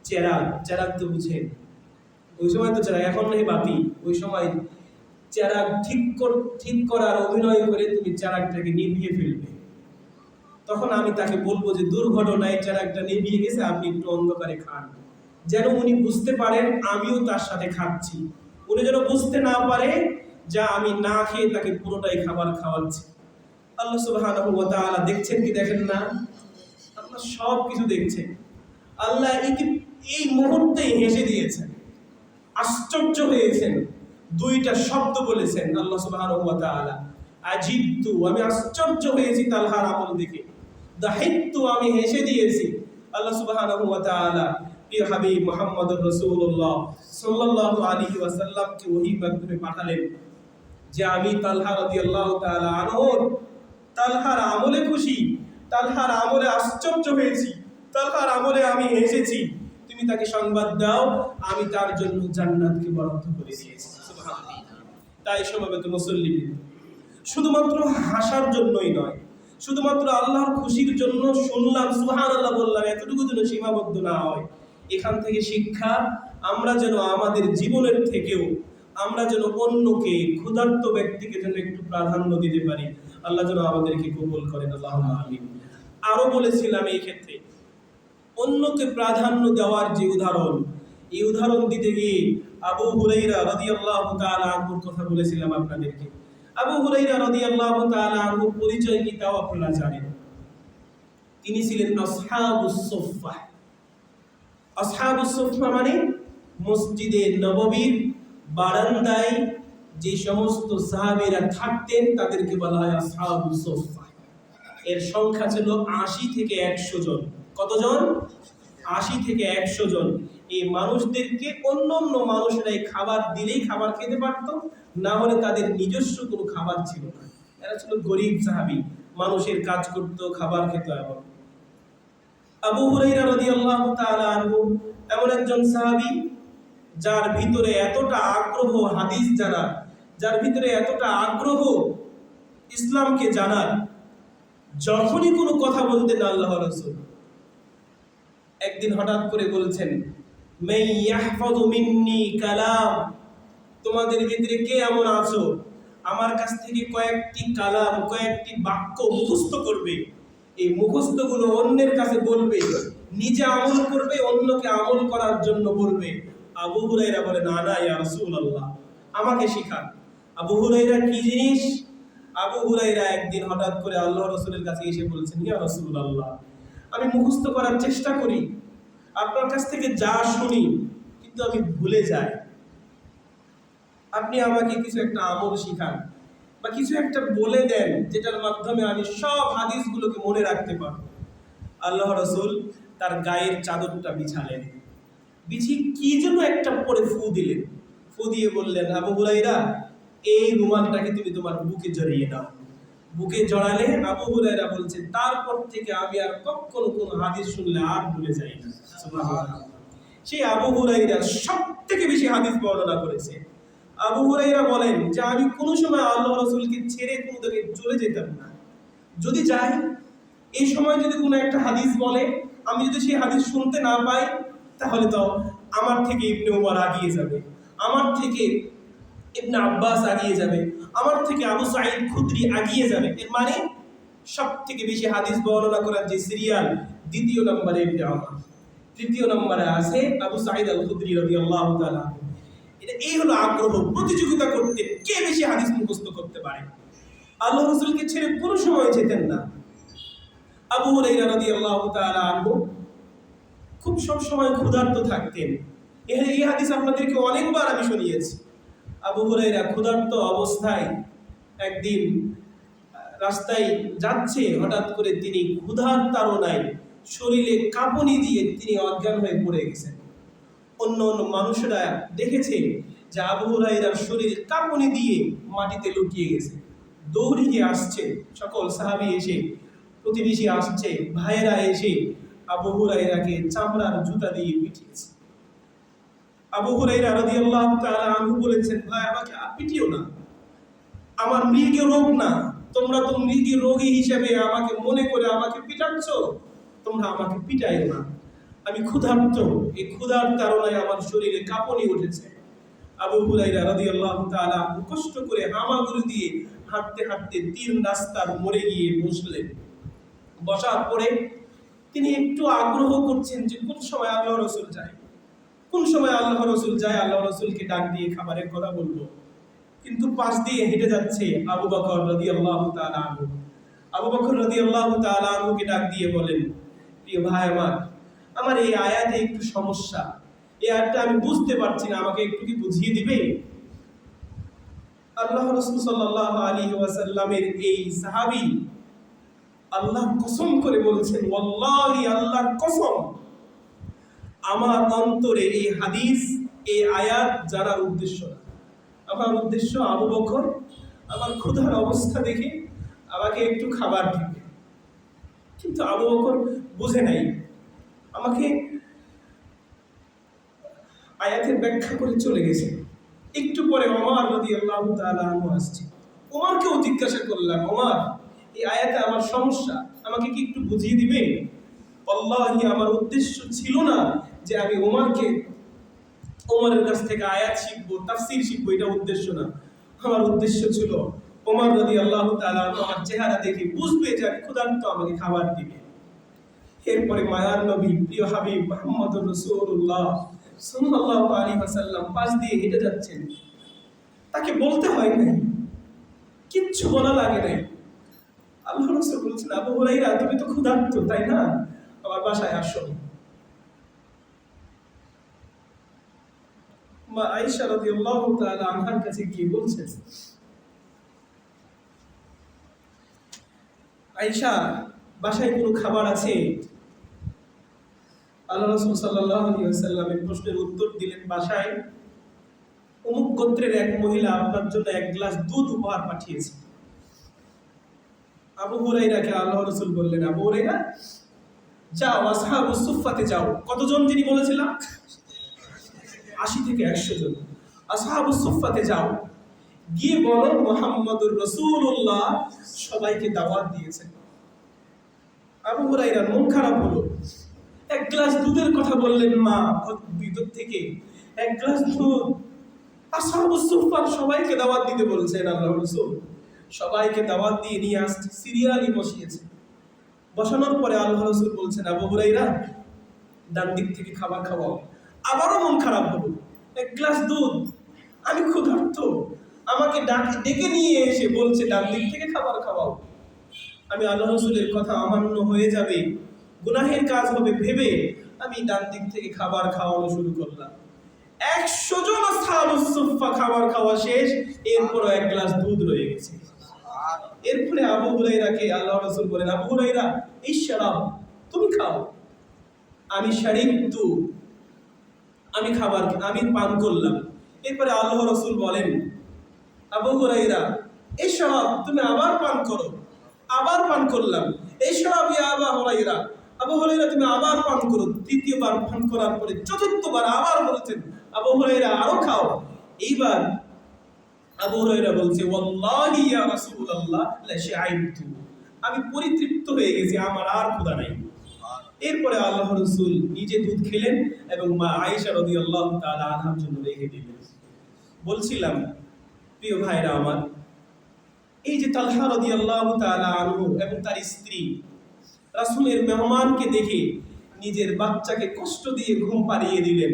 চেরাগ, চেরাগ তো বুঝেন, ওই সময় তো চেরাগ, এখন নেই বাতি, ওই সময় চেরাগ ঠিক করার অভিনয় করে তুমি চেরাগটাকে নিভিয়ে ফেলবে। তখন আমি তাকে বলবো যে দুর্ঘটনায় চেরাগটা নিভিয়ে গেছে, আপনি একটু অন্ধকারে খান, যেন উনি বুঝতে পারেন আমিও তার সাথে খাচ্ছি, উনি যেন বুঝতে না পারে যা আমি না খেয়ে তাকে পুরোটাই খাবার খাওয়াচ্ছি। আল্লাহ সুবহানাহু ওয়া তাআলা দেখছেন কি দেখেন না? আল্লাহ সব কিছু দেখছেন। আল্লাহ এই মুহূর্তেই হেসে দিয়েছেন, আশ্চর্য হয়েছেন, দুইটা শব্দ বলেছেন আল্লাহ সুবহানাহু ওয়া তাআলা, আজিবতু, আমি আশ্চর্য হয়েছি তালহার আমল দেখে, দাহিকতু, আমি হেসে দিয়েছি। আল্লাহ সুবহানাহু ওয়া তাআলা প্রিয় হাবিব মুহাম্মদুর রাসূলুল্লাহ সাল্লাল্লাহু আলাইহি ওয়াসাল্লামকে ওহী মাধ্যমে পাঠালেন যে আমি তালহা রাদিয়াল্লাহু তাআলা আনহুর, তালহার আমলে খুশি, তালহার আমলে আশ্চর্য হয়েছি, তালহার আমলে আমি হেসেছি, তুমি তাকে সংবাদ দাও আমি তার জন্য জান্নাতকে বরাদ্দ করে দিয়েছি। সুবহানাল্লাহ। তাই সমবেত মুসল্লিবৃন্দ, শুধুমাত্র হাসার জন্যই নয়, শুধুমাত্র আল্লাহর খুশির জন্য শুনলাম সুবহানাল্লাহ বললাম এতটুকু যেন সীমাবদ্ধ না হয়। এখান থেকে শিক্ষা, আমরা যেন আমাদের জীবনের থেকেও আমরা যেন অন্যকে, ক্ষুধার্ত ব্যক্তিকে যেন একটু প্রাধান্য দিতে পারি। আল্লাহ যেন আমাদেরকে কবুল করেন, আল্লাহুম্মা আমিন। আরো বলেছিলাম এই ক্ষেত্রে অন্যকে প্রাধান্য দেওয়ার যে উদাহরণ, এই উদাহরণ দিতে গিয়ে আবু হুরায়রা রাদিয়াল্লাহু তাআলা আনহুর কথা বলেছিলাম আপনাদেরকে। আবু হুরায়রা রাদিয়াল্লাহু তাআলা আনহুর পরিচয় কি তাও আপনারা জানেন। তিনি ছিলেন আসহাবুস সুফফা। আসহাবুস সুফফা মানে মসজিদে নববীর বারান্দায় যে সমস্ত সাহাবীরা থাকতেন তাদেরকে বলা হয় আসহাবুস সুফফা। এর সংখ্যা ছিল ৮০ থেকে ১০০ জন। কতজন? ৮০ থেকে ১০০ জন। এই মানুষদেরকে অন্য মানুষরাই খাবার দিলেই খাবার খেতে পারত, না হলে তাদের নিজস্ব কোনো খাবার ছিল না। এরা ছিল গরিব সাহাবী, মানুষের কাজ করত, খাবার খেত। এমন আবু হুরায়রা রাদিয়াল্লাহু তাআলা আনহু এমন একজন সাহাবী যার ভিতরে এতটা আগ্রহ হাদিস জানার, যার ভিতরে এতটা আগ্রহ ইসলামকে জানার, যখনই কোনো কথা বলতেন আল্লাহর রাসূল একদিন হঠাৎ করে বলছেন, মাই ইয়াহফাযু মিন্নি কালাম, তোমাদের ভিতরে কে এমন আছো আমার কাছ থেকে কয়েকটি কালাম, কয়েকটি বাক্য মুখস্থ করবে, এই মুখস্থগুলো অন্যের কাছে বলবে, নিজে আমল করবে, অন্যকে আমল করার জন্য বলবে। আবু হুরায়রা বলে, না না ইয়া রাসূলুল্লাহ, আমাকে শিখান। আবু হুরায়রা কি জিনিস? আবু হুরায়রা একদিন হঠাৎ করে আল্লাহ রাসূলের কাছে এসে বলেছেন, ইয়া রাসূলুল্লাহ, আমি মুখস্থ করার চেষ্টা করি, আপনার কাছ থেকে যা শুনি কিন্তু আমি ভুলে যাই, আপনি আমাকে কিছু একটা আমল শিখান বা কিছু একটা বলে দেন যেটার মাধ্যমে আমি সব হাদিসগুলোকে মনে রাখতে পারবো। আল্লাহ রাসূল তার গায়ের চাদরটা বিছালেন, বিছিয়ে কি যেন একটা পরে ফু দিলেন, ফু দিয়ে বললেন, আবু হুরায়রা, এই রুমালটাকে তুমি তোমার বুকে জড়িয়ে দাও। বুকে জড়ালে আবু হুরায়রা বলছে, তারপর থেকে আমি আর কখনো কোনো হাদিস শুনলে আর ভুলে যাই না। সুবহানাল্লাহ। সেই আবু হুরায়রা সবথেকে বেশি হাদিস বর্ণনা করেছে। আবু হুরায়রা বলেন যে আমি কোনো সময় আল্লাহ রাসূলকে ছেড়ে কোনো জায়গায় চলে যেতাম না। যদি যাই, এই সময় যদি কোনো একটা হাদিস বলে, আমি যদি সেই হাদিস শুনতে না পাই, তাহলে তো আমার থেকে ইবনে ওমর আগিয়ে যাবে, আমার থেকে ইবনে আব্বাস আগিয়ে যাবে, আমার থেকে আবু সাঈদ খুদরি আগিয়ে যাবে। এর মানে সব থেকে বেশি হাদিস বর্ণনা করার যে সিরিয়াল, দ্বিতীয় নম্বরে ইবনে ওমর, তৃতীয় নম্বরে আছে আবু সাঈদ আল খুদরি রাদিয়াল্লাহু তাআলা। এই হলো আগ্রহ, প্রতিযোগিতা করতে কে বেশি হাদিস মুখস্থ করতে পারে। আল্লাহ রাসূলকে ছেড়ে কোনো সময় যেতেন না। আবু হুরায়রা রাদিয়াল্লাহু তাআলা আনহু খুব সব সময় ক্ষুধার্ত থাকতেন। এই হাদিস আপনাদেরকে অনেকবার আমি শুনিয়েছি। আবু হুরায়রা ক্ষুধার্ত অবস্থায় একদিন রাস্তায় যাচ্ছে, হঠাৎ করে তিনি ক্ষুধার তাড়নায় শরীরে কাঁপুনি দিয়ে তিনি অজ্ঞান হয়ে পড়ে গেছেন। অন্য অন্য মানুষরা দেখেছে যে আবু হুরায়রার শরীর কাঁপুনি দিয়ে মাটিতে লুটিয়ে গেছে, দৌড়িয়ে আসছে সকল সাহাবী এসে, প্রতিবেশী আসছে, ভাইয়েরা এসে আবু হুরায়রাকে চামড়ার জুতা দিয়ে পিটিয়েছে। আবু হুরায়রা রাদিয়াল্লাহু তাআলা আনহু বলেছেন, ভাই আমাকে পিটিও না, আমার মৃগী রোগ না, তোমরা তো মৃগী রোগী হিসেবে আমাকে মনে করে আমাকে পিটাচ্ছ, তোমরা আমাকে পিটাইও না, আমি ক্ষুধার্ত, এই ক্ষুধার কারণে আমার শরীরে কাঁপুনি উঠেছে। আবু হুরায়রা রাদিয়াল্লাহু তাআলা কষ্ট করে হামাগুড়ি দিয়ে হাঁটতে হাঁটতে 3 রাস্তার মোড়ে গিয়ে বসলেন। বসার পরে তিনি একটু আগ্রহ করছেন যে কোন সময় আল্লাহ রাসূল যায়, কোন সময় আল্লাহ রাসূল যায়, আল্লাহ রাসূলকে ডাক দিয়ে খাবারের কথা বলবো। কিন্তু পাশ দিয়ে হেঁটে যাচ্ছে আবু বকর রাদিয়াল্লাহু তাআলা আনহু। আবু বকর রাদিয়াল্লাহু তাআলা আনহুকে ডাক দিয়ে বলেন, প্রিয় ভাই আমার এই আয়াতে একটু সমস্যা, এই আয়াতটা আমি বুঝতে পারছি না, আমাকে একটু কি বুঝিয়ে দিবে? আল্লাহ রাসূল সাল্লাল্লাহু আলাইহি ওয়াসাল্লামের এই সাহাবী আল্লাহর কসম করে বলছেন, ওয়াল্লাহি, আল্লাহর কসম, আমার অন্তরে এই হাদিস, এই আয়াত জানার উদ্দেশ্য না। আমার উদ্দেশ্য আবু বকর আমার ক্ষুধার অবস্থা দেখে আমাকে একটু খাবার দিবে। কিন্তু আবু বকর বুঝে নাই, আমাকে আয়াতের ব্যাখ্যা করে চলে গেছে। একটু পরে ওমর রাদিয়াল্লাহু তাআলা আনহু আসছে। ওমরকেও জিজ্ঞাসা করলাম, ওমর, এই আয়াতে আমার সমস্যা, আমাকে কি একটু বুঝিয়ে দিবে? আল্লাহি, আমার উদ্দেশ্য ছিল না যে আমি ওমরের কাছ থেকে আয়াত শিখবো, তাফসীর শিখবো, এটা উদ্দেশ্য না। আমার উদ্দেশ্য ছিল ওমর রাদিয়াল্লাহু তাআলা আমার চেহারা দেখে বুঝবে যে আমি ক্ষুধার্ত, আমাকে খাবার দিবে। এরপরে মায়ার নবী, প্রিয় হাবিব মুহাম্মদুর রাসূলুল্লাহ সাল্লাল্লাহু আলাইহি ওয়াসাল্লাম পাশ দিয়ে হেঁটে যাচ্ছেন। তাকে বলতে হয় নাই, কিচ্ছু বলা লাগে নাই। আল্লাহ রাসূল বলছেন, আবু হুরায়রা, তুমি তো ক্ষুধার্ত, তাই না? আমার বাসায় আসো। মা আয়েশা রাদিয়াল্লাহু তাআলা আনহার কাছে গিয়ে বলছেন, আয়েশা, বাসায় কোনো খাবার আছে? আল্লাহ রাসূল সাল্লাল্লাহু আলাইহি ওয়াসাল্লামের প্রশ্নের উত্তর দিলেন, বাসায় অমুক গোত্রের এক মহিলা আপনার জন্য 1 গ্লাস দুধ উপহার পাঠিয়েছে। আবু হুরায়রাকে আল্লাহ রাসূল বললেন, আবু হুরায়রা, যাও আসহাবুস সুফফাতে যাও। কতজন যিনি বলেছিলাম? 80 থেকে 100 জন। আসহাবুস সুফফাতে যাও, গিয়ে বলো মুহাম্মদুর রাসূলুল্লাহ সবাইকে দাওয়াত দিয়েছেন। আবু হুরায়রার মন খারাপ হলো। 1 গ্লাস দুধের কথা বললেন মা ভিতর থেকে, 1 গ্লাস দুধ, আসহাবুস সুফফার সবাইকে দাওয়াত দিতে বলছেন আল্লাহর রাসূল। সবাইকে দাওয়াত দিয়ে নিয়ে আসছে, সিরিয়ালি বসিয়েছে। বসানোর পরে আল্লাহর রাসূল বলছেন, আবু হুরায়রা ডান দিক থেকে খাবার খাওয়াও। আবারও মন খারাপ হলো, এক গ্লাস দুধ, আমি ক্ষুধার্ত, আমাকে ডেকে নিয়ে এসে বলছে ডান দিক থেকে খাবার খাওয়াও। আমি আল্লাহ রাসূলের কথা অমান্য হয়ে যাবে, গুনাহের কাজ হবে ভেবে আমি ডান দিক থেকে খাবার খাওয়ানো শুরু করলাম। 100 জন আসহাবুস সুফফা খাবার খাওয়া শেষ, এরপরও এক গ্লাস দুধ রয়ে গেছে। এরপরে আবু হুরায়রাকে আল্লাহ রাসূল বলেন, আবু হুরায়রা ইশরাব, তুমি খাও। আমি শারিবতু, আমি পান করলাম। এরপরে আল্লাহ রাসূল বলেন, আবু হুরায়রা ইশরাব, তুমি আবার পান করো। আবার পান করলাম। ইশরাব ইয়া আবু হুরায়রা, আবু হুরায়রা তুমি আবার পান করো। তৃতীয়বার পান করার পরে চতুর্থবার আবার বলেছেন, আবু হুরায়রা আরো খাও। এইবার আবু হুরায়রা বলছে, ওয়াল্লাহি ইয়া রাসূলুল্লাহ লা শাইবতু, আমি পরিতৃপ্ত হয়ে গেছি, আমার আর ক্ষুধা নাই। এরপরে আল্লাহর রাসূল নিজে দুধ খেলেন এবং মা আয়েশা রাদিয়াল্লাহু তাআলা আনহার জন্য রেখে দিলেন। বলছিলাম প্রিয় ভাইরা আমার, এই যে তালহা রাদিয়াল্লাহু তাআলা আনহু এবং তার স্ত্রী রাসূলের মেহমানকে দেখে নিজের বাচ্চাকে কষ্ট দিয়ে ঘুম পাড়িয়ে দিলেন,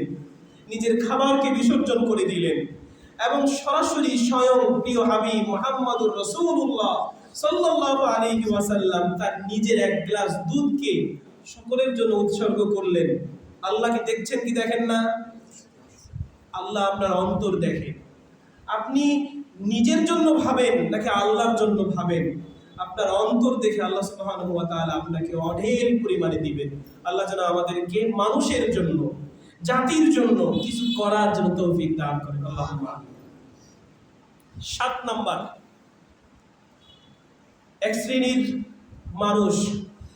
নিজের খাবারকে বিসর্জন করে দিলেন এবং সরাসরি স্বয়ং প্রিয় হাবিব মুহাম্মদুর রাসূলুল্লাহ সাল্লাল্লাহু আলাইহি ওয়াসাল্লাম তার নিজের এক গ্লাস দুধকে সকলের জন্য উৎসর্গ করলেন। আল্লাহকে দেখছেন কি দেখেন না? আল্লাহ আপনার অন্তর দেখেন। আপনি নিজের জন্য ভাবেন নাকি আল্লাহর জন্য ভাবেন? আপনার অন্তর দেখে আল্লাহ সুবহানাহু ওয়া তাআলা আপনাকে অঢেল পরিমাণে দিবেন। আল্লাহ যেন আমাদেরকে মানুষের জন্য, জাতির জন্য কিছু করার জন্য তৌফিক দান করেন। আল্লাহুম্মা আমিন। 7 নাম্বার, এক শ্রেণীর মানুষ,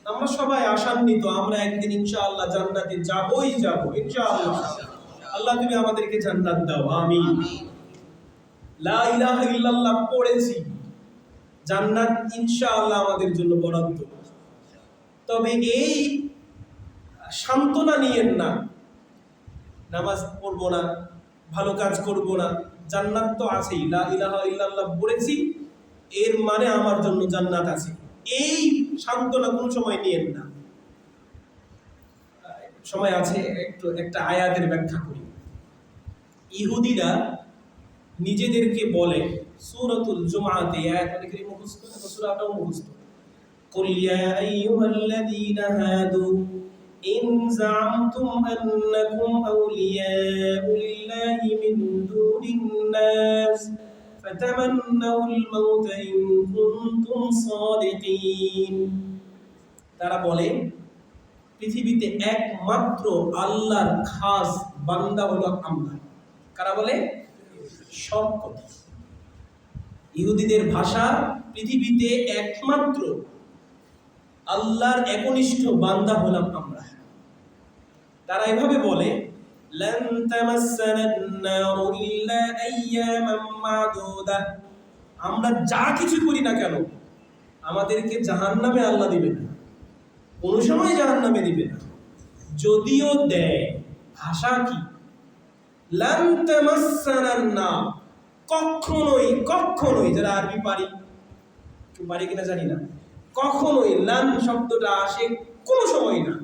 আমরা সবাই আশান্বিত, আমরা একদিন ইনশাআল্লাহ জান্নাতে যাবই যাব ইনশাআল্লাহ। আল্লাহ তুমি আমাদেরকে জান্নাত দাও, আমিন। লা ইলাহা ইল্লাল্লাহ পড়েছি, জান্নাত ইনশাআল্লাহ আমাদের জন্য বরাদ্দ। তবে এই সান্ত্বনা নিয়েন না, নামাজ পড়বো না, ভালো কাজ করব না, জান্নাত তো আছেই, লা ইলাহা ইল্লাল্লাহ পড়েছি এর মানে আমার জন্য জান্নাত আছে, এই সান্ত্বনা কোন সময় নিয়েন না। সময় আছে, একটা আয়াতের ব্যাখ্যা করি। ইহুদিরা নিজেদেরকে বলে, সূরাতুল জুমআতে আয়াত অনেকেরই মুখস্থ, সূরাটাও মুখস্থ, কুল ইয়া আইয়ুহাল্লাযীনা হাদু ইন যা'আমতুম আন্নাকুম আউলিয়াউ লিল্লাহি মিন দুনিন নাস ফাতামান্নাউল মাউতা ইন কুনতুম সাদিকিন। তারা বলে পৃথিবীতে একমাত্র আল্লাহর খাস বান্দা হলো আমরা। কারা বলে? সব কথা। ইহুদিদের ভাষা, পৃথিবীতে একমাত্র আল্লাহর একনিষ্ঠ বান্দা হলাম আমরা। তারা এভাবে বলে, লান তামাসসানান নারু ইল্লা আইয়ামান মাদুদা, আমরা যা কিছু করি না কেন আমাদেরকে জাহান্নামে আল্লাহ দিবে না, কোন সময় জাহান্নামে দিবে না। যদিও দেয়, ভাষা কি? লান তামাসসানান নার, কখনোই কখনোই, যারা আরবি পারি, কেউ পারি কিনা জানি না, কখনোই লান শব্দটা আসে কোনো সময় না,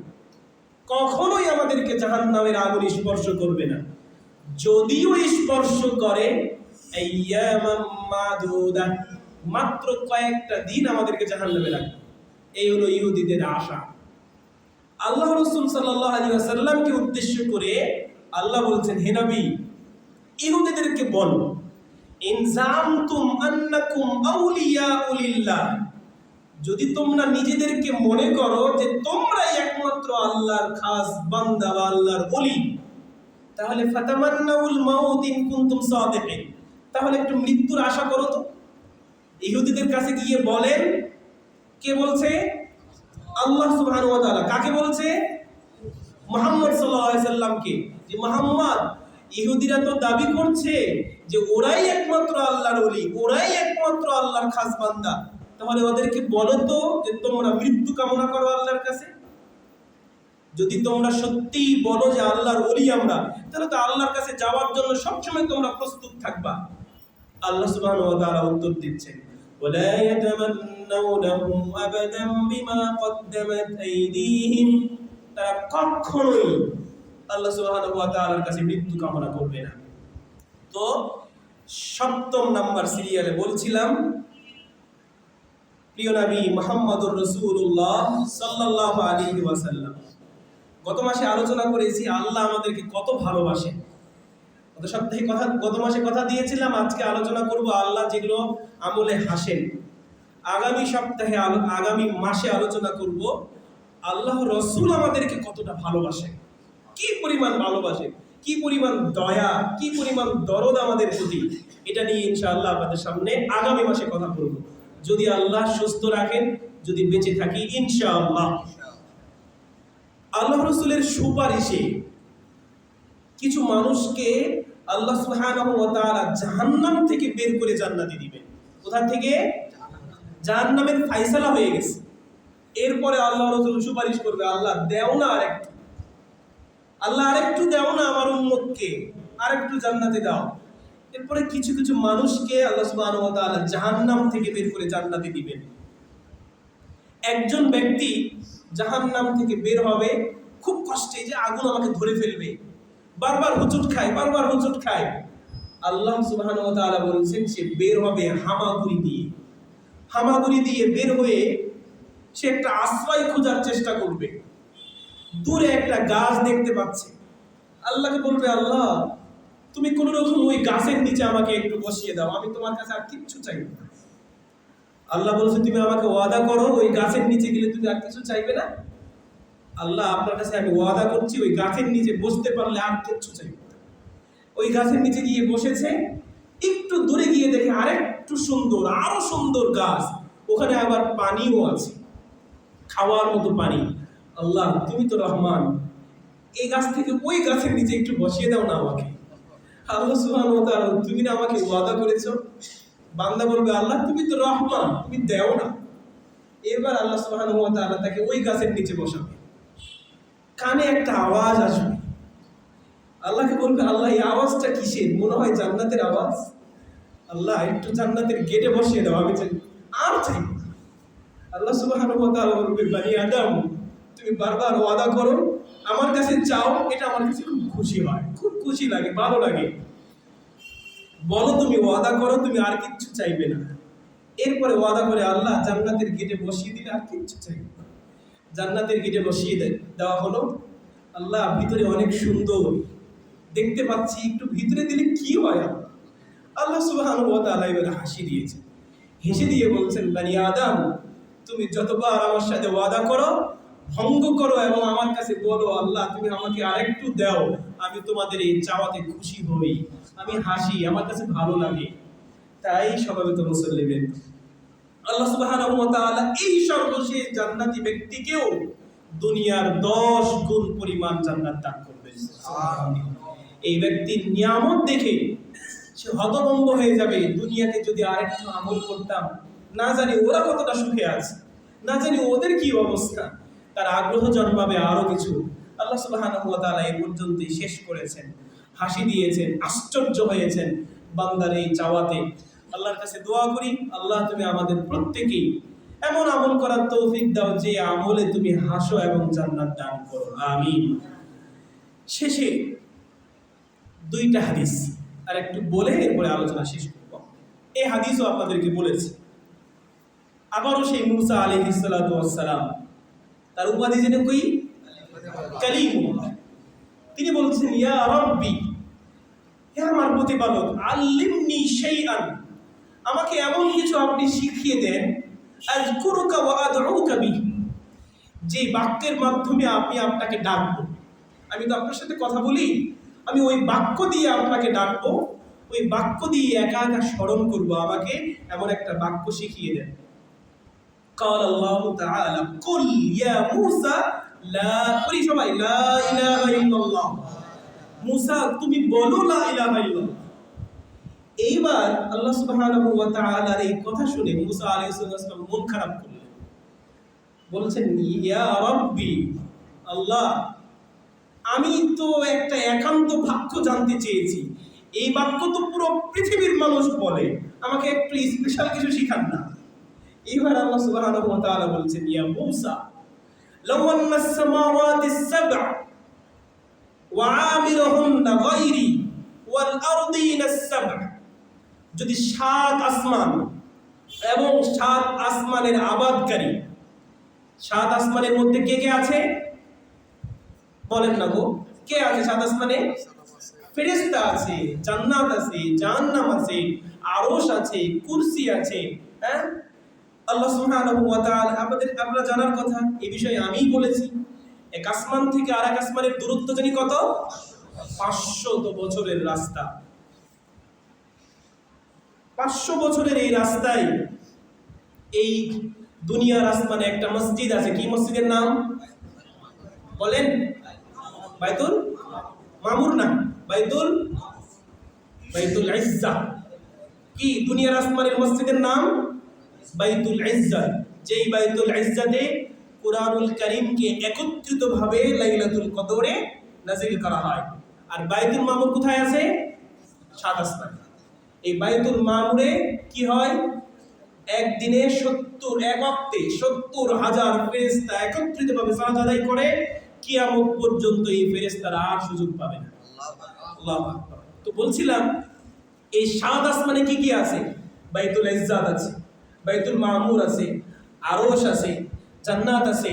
কখনোই আমাদেরকে জাহান্নামের আগুন স্পর্শ করবে না। যদিও স্পর্শ করে আইয়ামাম মাদুদা, মাত্র কয়েকটা দিন আমাদেরকে জাহান্নামে রাখবে। এই হলো ইহুদিদের আশা। আল্লাহ রাসূল সাল্লাল্লাহু আলাইহি ওয়াসাল্লামকে উদ্দেশ্য করে আল্লাহ বলছেন, হে নবী, ইহুদিদেরকে বলো, ইন যা'আমতুম আন্নাকুম আউলিয়াউ লিল্লাহ, যদি তোমরা নিজেদেরকে মনে করো যে তোমরাই একমাত্র আল্লাহর খাস বান্দা বা আল্লাহর ওলি, তাহলে ফাতামান্নাউল মাউত ইন কুনতুম সাদিকিন, তাহলে একটু মৃত্যুর আশা করো তো। ইহুদিদের কাছে গিয়ে বলেন, কে বলছে? আল্লাহ সুবহানাহু ওয়া তাআলা। কাকে বলছে? মুহাম্মদ সাল্লাল্লাহু আলাইহি সাল্লামকে, যে মুহাম্মদ, ইহুদিরা তো দাবি করছে যে ওরাই একমাত্র আল্লাহর ওলি, ওরাই একমাত্র আল্লাহর খাস বান্দা, তাহলে ওদেরকে বলো তো যে তোমরা মৃত্যু কামনা করো আল্লাহর কাছে। যদি তোমরা সত্যিই বলো যে আল্লাহর ওলি আমরা, তাহলে তো আল্লাহর কাছে যাওয়ার জন্য সবসময় তোমরা প্রস্তুত থাকবা। আল্লাহ সুবহানাহু ওয়া তাআলা উত্তর দিচ্ছেন, ওয়ালা ইয়াতামান্নাউনাহু আবাদান বিমা কদ্দামাত আইদিহিম, তারা কখনোই আল্লাহ সুবহানাহু ওয়া তাআলার কাছে মৃত্যু কামনা করবে না। তো ৭ম নাম্বার সিরিয়ালে বলছিলাম প্রিয় নবী মুহাম্মদুর রাসূলুল্লাহ সাল্লাল্লাহু আলাইহি ওয়াসাল্লাম। গত মাসে আলোচনা করেছি আল্লাহ আমাদেরকে কত ভালোবাসেন। গত মাসে কথা দিয়েছিলাম আজকে আলোচনা করব আল্লাহ যেগুলো আমলে হাসেন। আগামী মাসে আলোচনা করব আল্লাহ রাসূল আমাদেরকে কতটা ভালোবাসেন, কি পরিমাণ ভালোবাসেন, কি পরিমাণ দয়া, কি পরিমাণ দরদ আমাদের প্রতি। এটা নিয়ে ইনশাআল্লাহ আপনাদের সামনে আগামী মাসে কথা বলব, যদি আল্লাহ সুস্থ রাখেন, যদি বেঁচে থাকি ইনশাআল্লাহ। আল্লাহ রাসূলের সুপারিশে কিছু মানুষকে আল্লাহ সুবহানাহু ওয়া তাআলা জাহান্নাম থেকে বের করে জান্নাতে দিবেন। কোথা থেকে? জাহান্নামের ফায়সালা হয়ে গেছে। এরপরে আল্লাহ রাসূল সুপারিশ করবে, আল্লাহ দেও না আরেকটু, আল্লাহ আরেকটু দেও না আমার উম্মতকে, আরেকটু জান্নাতে দাও। এরপরে কিছু কিছু মানুষকে আল্লাহ সুবহানাহু ওয়া তাআলা জাহান্নাম থেকে বের করে জান্নাতে দিবেন। একজন ব্যক্তি জাহান্নাম থেকে বের হবে খুব কষ্টে, যে আগুন আমাকে ধরে ফেলবে, বারবার হুচুট খায়, বারবার হুচুট খায়। আল্লাহ সুবহানাহু ওয়া তাআলা বলেছেন সে বের হবে হামাগুড়ি দিয়ে। হামাগুড়ি দিয়ে বের হয়ে সে একটা আশ্রয় খোঁজার চেষ্টা করবে। দূরে একটা গাছ দেখতে পাচ্ছে, আল্লাহকে বলবে, আল্লাহ তুমি কোন রকম ওই গাছের নিচে আমাকে একটু বসিয়ে দাও, আমি তোমার কাছে আর কিচ্ছু চাই না। আল্লাহ বলছে, তুমি আমাকে ওয়াদা করো ওই গাছের নিচে গেলে তুমি আর কিছু চাইবে না। আল্লাহ, আপনার কাছে আমি ওয়াদা করছি ওই গাছের নিচে বসতে পারলে আর কিচ্ছু চাইবে না। ওই গাছের নিচে গিয়ে বসেছে, একটু দূরে গিয়ে দেখে আরেকটু সুন্দর, আরো সুন্দর গাছ, ওখানে আবার পানিও আছে, খাওয়ার মতো পানি। আল্লাহ তুমি তো রহমান, এই গাছ থেকে ওই গাছের নিচে একটু বসিয়ে দাও না আমাকে। আল্লাহ সুবহানাহু ওয়া তাআলা, তুমি না আমাকে ওয়াদা করেছো। বান্দা বলবে, আল্লাহ তুমি তো রহমান, তুমি দেও না। এবার আল্লাহ সুবহানাহু ওয়া তাআলা তাকে ওই গাছের নিচে বসাবে। কানে একটা আওয়াজ আসবে, আল্লাহকে বলবে, আল্লাহ এই আওয়াজটা কিসের? মনে হয় জান্নাতের আওয়াজ। আল্লাহ একটু জান্নাতের গেটে বসিয়ে দাও, আমি চাই আর চাই। আল্লাহ সুবহানাহু ওয়া তাআলা বলবে, বনি আদম তুমি বারবার ওয়াদা করো, আমার কাছে চাও, এটা আমার কাছে খুব খুশি হয়, খুব খুশি লাগে, ভালো লাগে। বলো তুমি ওয়াদা করো, তুমি আর কিচ্ছু চাইবে না। এরপরে ওয়াদা করে আল্লাহ জান্নাতের গেটে বসিয়ে দিলে আর কিচ্ছু চাইবে না। জান্নাতের গেটে বসিয়ে দেওয়া হলো। আল্লাহ ভিতরে অনেক সুন্দর দেখতে পাচ্ছি, একটু ভিতরে দিলে কি হয়? আল্লাহ সুবহানাহু ওয়া তাআলা এবারে হাসি দিয়েছে, হেসে দিয়ে বলছেন, বনি আদম তুমি যতবার আমার সাথে ওয়াদা করো, ভঙ্গ করো এবং আমার কাছে বলো, আল্লাহ তুমি আমাকে আরেকটু দাও, আমি তোমাদের এই চাওয়াতে খুশি হই, আমি হাসি, আমার কাছে ভালো লাগে। তাই স্বভাবত মুসল্লিদের আল্লাহ সুবহানাহু ওয়া তাআলা এই সর্বশেষ জান্নাতি ব্যক্তিকেও দুনিয়ার 10 গুণ পরিমাণ জান্নাত দান করবেন। এই ব্যক্তির নিয়ামত দেখে সে হতভম্ব হয়ে যাবে, দুনিয়াতে যদি আরেকটু আমল করতাম, না জানি ওরা কতটা সুখে আছে, না জানি ওদের কি অবস্থা, তার আগ্রহ জন্মাবে আরো কিছু। আল্লাহ সুবহানাহু ওয়া তাআলা এই পর্যন্তই শেষ করেছেন, হাসি দিয়েছেন, আশ্চর্য হয়েছেন বান্দার এই চাওয়াতে। আল্লাহর কাছে দোয়া করি, আল্লাহ তুমি আমাদের প্রত্যেকেই এমন আমল করার তৌফিক দাও যে আমলে তুমি হাসো এবং জান্নাত দান করো, আমিন। শেষে 2টা হাদিস আর একটু বলে এরপরে আলোচনা শেষ করব। এই হাদিসও আপনাদেরকে বলেছি। আবারও সেই মুসা আলাইহিস সালাতু ওয়াস সালাম, তার উপাধি জেনে কই কালিমুল্লাহ, তিনি বলছেন, ইয়া রাব্বি, হে আমার প্রতিপালক, আল্লিমনি শাইআন, আমাকে এমন কিছু আপনি শিখিয়ে দেন, আযকুরুকা ওয়া আদউকা বিহি, যে বাক্যের মাধ্যমে আমি আপনাকে ডাকবো। আমি তো আপনার সাথে কথা বলি, আমি ওই বাক্য দিয়ে আপনাকে ডাকবো, ওই বাক্য দিয়ে একা একা স্মরণ করবো, আমাকে এমন একটা বাক্য শিখিয়ে দেন। قال الله تعالى قل يا موسى لا সবাই লা ইলাহা ইল্লাল্লাহ, মুসা তুমি বলো লা ইলাহা ইল্লাল্লাহ। এইবার আল্লাহ সুবহানাহু ওয়া তাআলার এই কথা শুনে মুসা আলাইহিস সালাম মন খারাপ করলেন, বলছেন, ইয়া রাব্বি, আল্লাহ, আমি তো একটা একান্ত বাক্য জানতে চেয়েছি, এই বাক্য তো পুরো পৃথিবীর মানুষ বলে, আমাকে একটু স্পেশাল কিছু শিখান না। এবার আল্লাহ সুবহানাহু ওয়া তাআলা বলছেন, ইয়া মূসা লাউ আন্নাস সামাওয়াতি সাবআ ওয়া আমিরুহুন্না গায়রি ওয়াল আরদিনা সাবআ, যদি 7 আসমান এবং 7 আসমানের আবাদকারী, 7 আসমানের মধ্যে কে কে আছে বলেন না গো, কে আছে 7 আসমানে? ফেরেশতা আছে, জান্নাত আছে, জাহান্নাম আছে, আরশ আছে, কুরসি আছে। হ্যাঁ, আল্লাহ সুবহানাহু ওয়া তাআলা আপনারা জানার কথা, এই বিষয়ে আমিই বলেছি, এক আসমান থেকে আরেক আসমানের দূরত্ব জানি কত? 500 বছরের রাস্তা। 500 বছরের এই রাস্তায় এই দুনিয়ার আসমানে একটা মসজিদ আছে। কি মসজিদের নাম বলেন? বাইতুল মামুর না, বাইতুল ইজ্জা। কি দুনিয়ার আসমানের মসজিদের নাম? বাইতুল ইজ্জা। যেই বাইতুল ইজ্জাতে কুরআনুল কারীমকে একত্রিতভাবে লাইলাতুল কদরে নাযিল করা হয়। আর বাইতুল মামুর কোথায় আছে? 7 আসমানে। এই বাইতুল মামুরে কি হয়? একদিনে এক ওয়াক্তে 70,000 ফেরেশতা একত্রিতভাবে সালাত আদায় করে, কিয়ামত পর্যন্ত এই ফেরেশতারা আর সুযোগ পাবে না। আল্লাহু আকবার। তো বলছিলাম, এই 7 আসমানে কি কি আছে? বাইতুল ইজ্জাত আছে, বাইতুল মামুর আছে, আরশ আছে, জান্নাত আছে,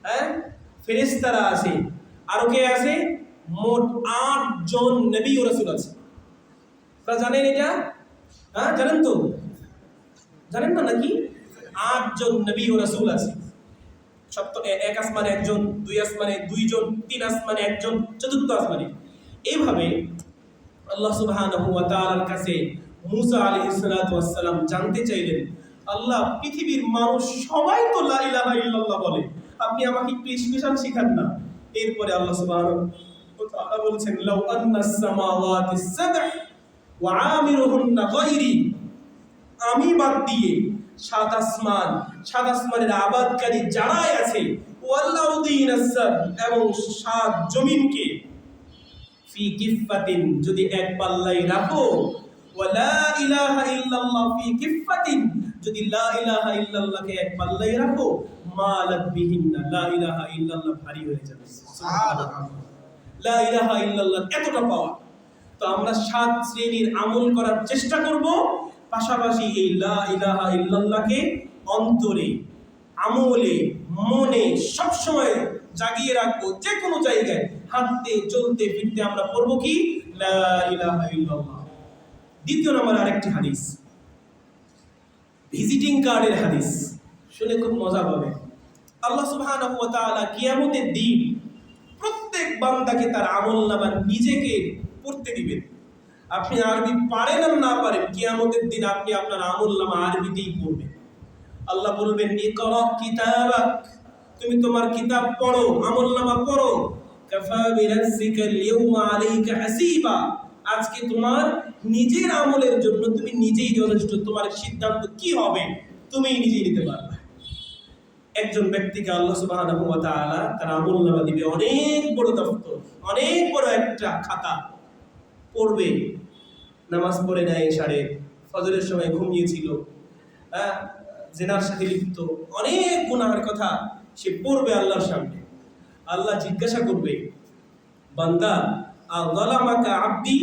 হ্যাঁ, ফেরেশতারা আছে, আরো কে আছে? মোট 8 জন নবী ও রাসূল আছে। আপনারা জানেন এটা? হ্যাঁ, জানেন তো? জানেন না নাকি? 8 জন নবী ও রাসূল আছে। এক আসমানে একজন, 2 আসমানে 2 জন, 3 আসমানে একজন, 4র্থ আসমানে। এইভাবে আল্লাহ সুবহানাহু ওয়া তাআলার কাছে মূসা আলাইহিস সালাতু ওয়াস সালাম জানতে চাইলেন, আল্লাহ, পৃথিবীর মানুষ সবাই তো লা ইলাহা ইল্লাল্লাহ বলে, আপনি আমাকে একটু স্পেশাল শিখান না। এরপরে আল্লাহ সুবহানাহু ওয়া তাআলা বলছেন, লাউ আন্নাস সামাওয়াতি সাবআ ওয়া আমিরুহুন্না গায়রি, আমি বাদ দিয়ে 7 আসমান, 7 আসমানের আবাদকারী যারাই আছে, ওয়াল আরদিনা সাব, এবং 7 জমিনকে ফি কিফাতিন, যদি এক পাল্লায় রাখো, ওয়া লা ইলাহা ইল্লাল্লাহ ফি কিফাতিন, যদি লা ইলাহা ইল্লাল্লাহকে এক পাল্লায় রাখো, মালাত বিহিন্না, লা ইলাহা ইল্লাল্লাহ ভারী হয়ে যাবে। সুবহানাল্লাহ, লা ইলাহা ইল্লাল্লাহ এতটা পাওয়া। তো আমরা 7 শ্রেণীর আমল করার চেষ্টা করব, পাশাপাশি এই লা ইলাহা ইল্লাল্লাহকে অন্তরে, আমলে, মনে সবসময় জাগিয়ে রাখবো। যে কোনো জায়গায় হাঁটতে, চলতে, ফিরতে আমরা পড়ব কি? লা ইলাহা ইল্লাল্লাহ। দ্বিতীয় নম্বর আরেকটি হাদিস, ভিজিটিং কার্ডের হাদিস, শুনে খুব মজা পাবে। আল্লাহ সুবহানাহু ওয়া তাআলা কিয়ামতের দিন প্রত্যেক বান্দাকে তার আমলনামা নিজেকে পড়তে দিবেন। আপনি আরবি পারেন আর না পারেন, কিয়ামতের দিন আপনি আপনার আমলনামা আরবিতেই পড়বেন। আল্লাহ বলবেন, ইকরা কিতাবাক, তুমি তোমার কিতাব পড়ো, আমলনামা পড়ো। কাফা বিনাফসিকা আল-ইয়াওমা আলাইকা হাসিবা, আজকে তোমার নিজের আমলের জন্য তুমি নিজেই যথেষ্ট, তোমার সিদ্ধান্ত কি হবে তুমিই নিজেই নিতে পারবে। একজন ব্যক্তিকে আল্লাহ সুবহানাহু ওয়া তাআলা তার আমলনামা দিবে, অনেক বড় দফতর, অনেক বড় একটা খাতা। পড়বে, নামাজ পড়ে নেয় এশারে, ফজরের সময় ঘুমিয়েছিল, জিনার সাথে লিপ্ত, অনেক গুনাহের কথা সে পড়বে আল্লাহর সামনে। আল্লাহ জিজ্ঞাসা করবে, বান্দা, আযালামাকা আবদি,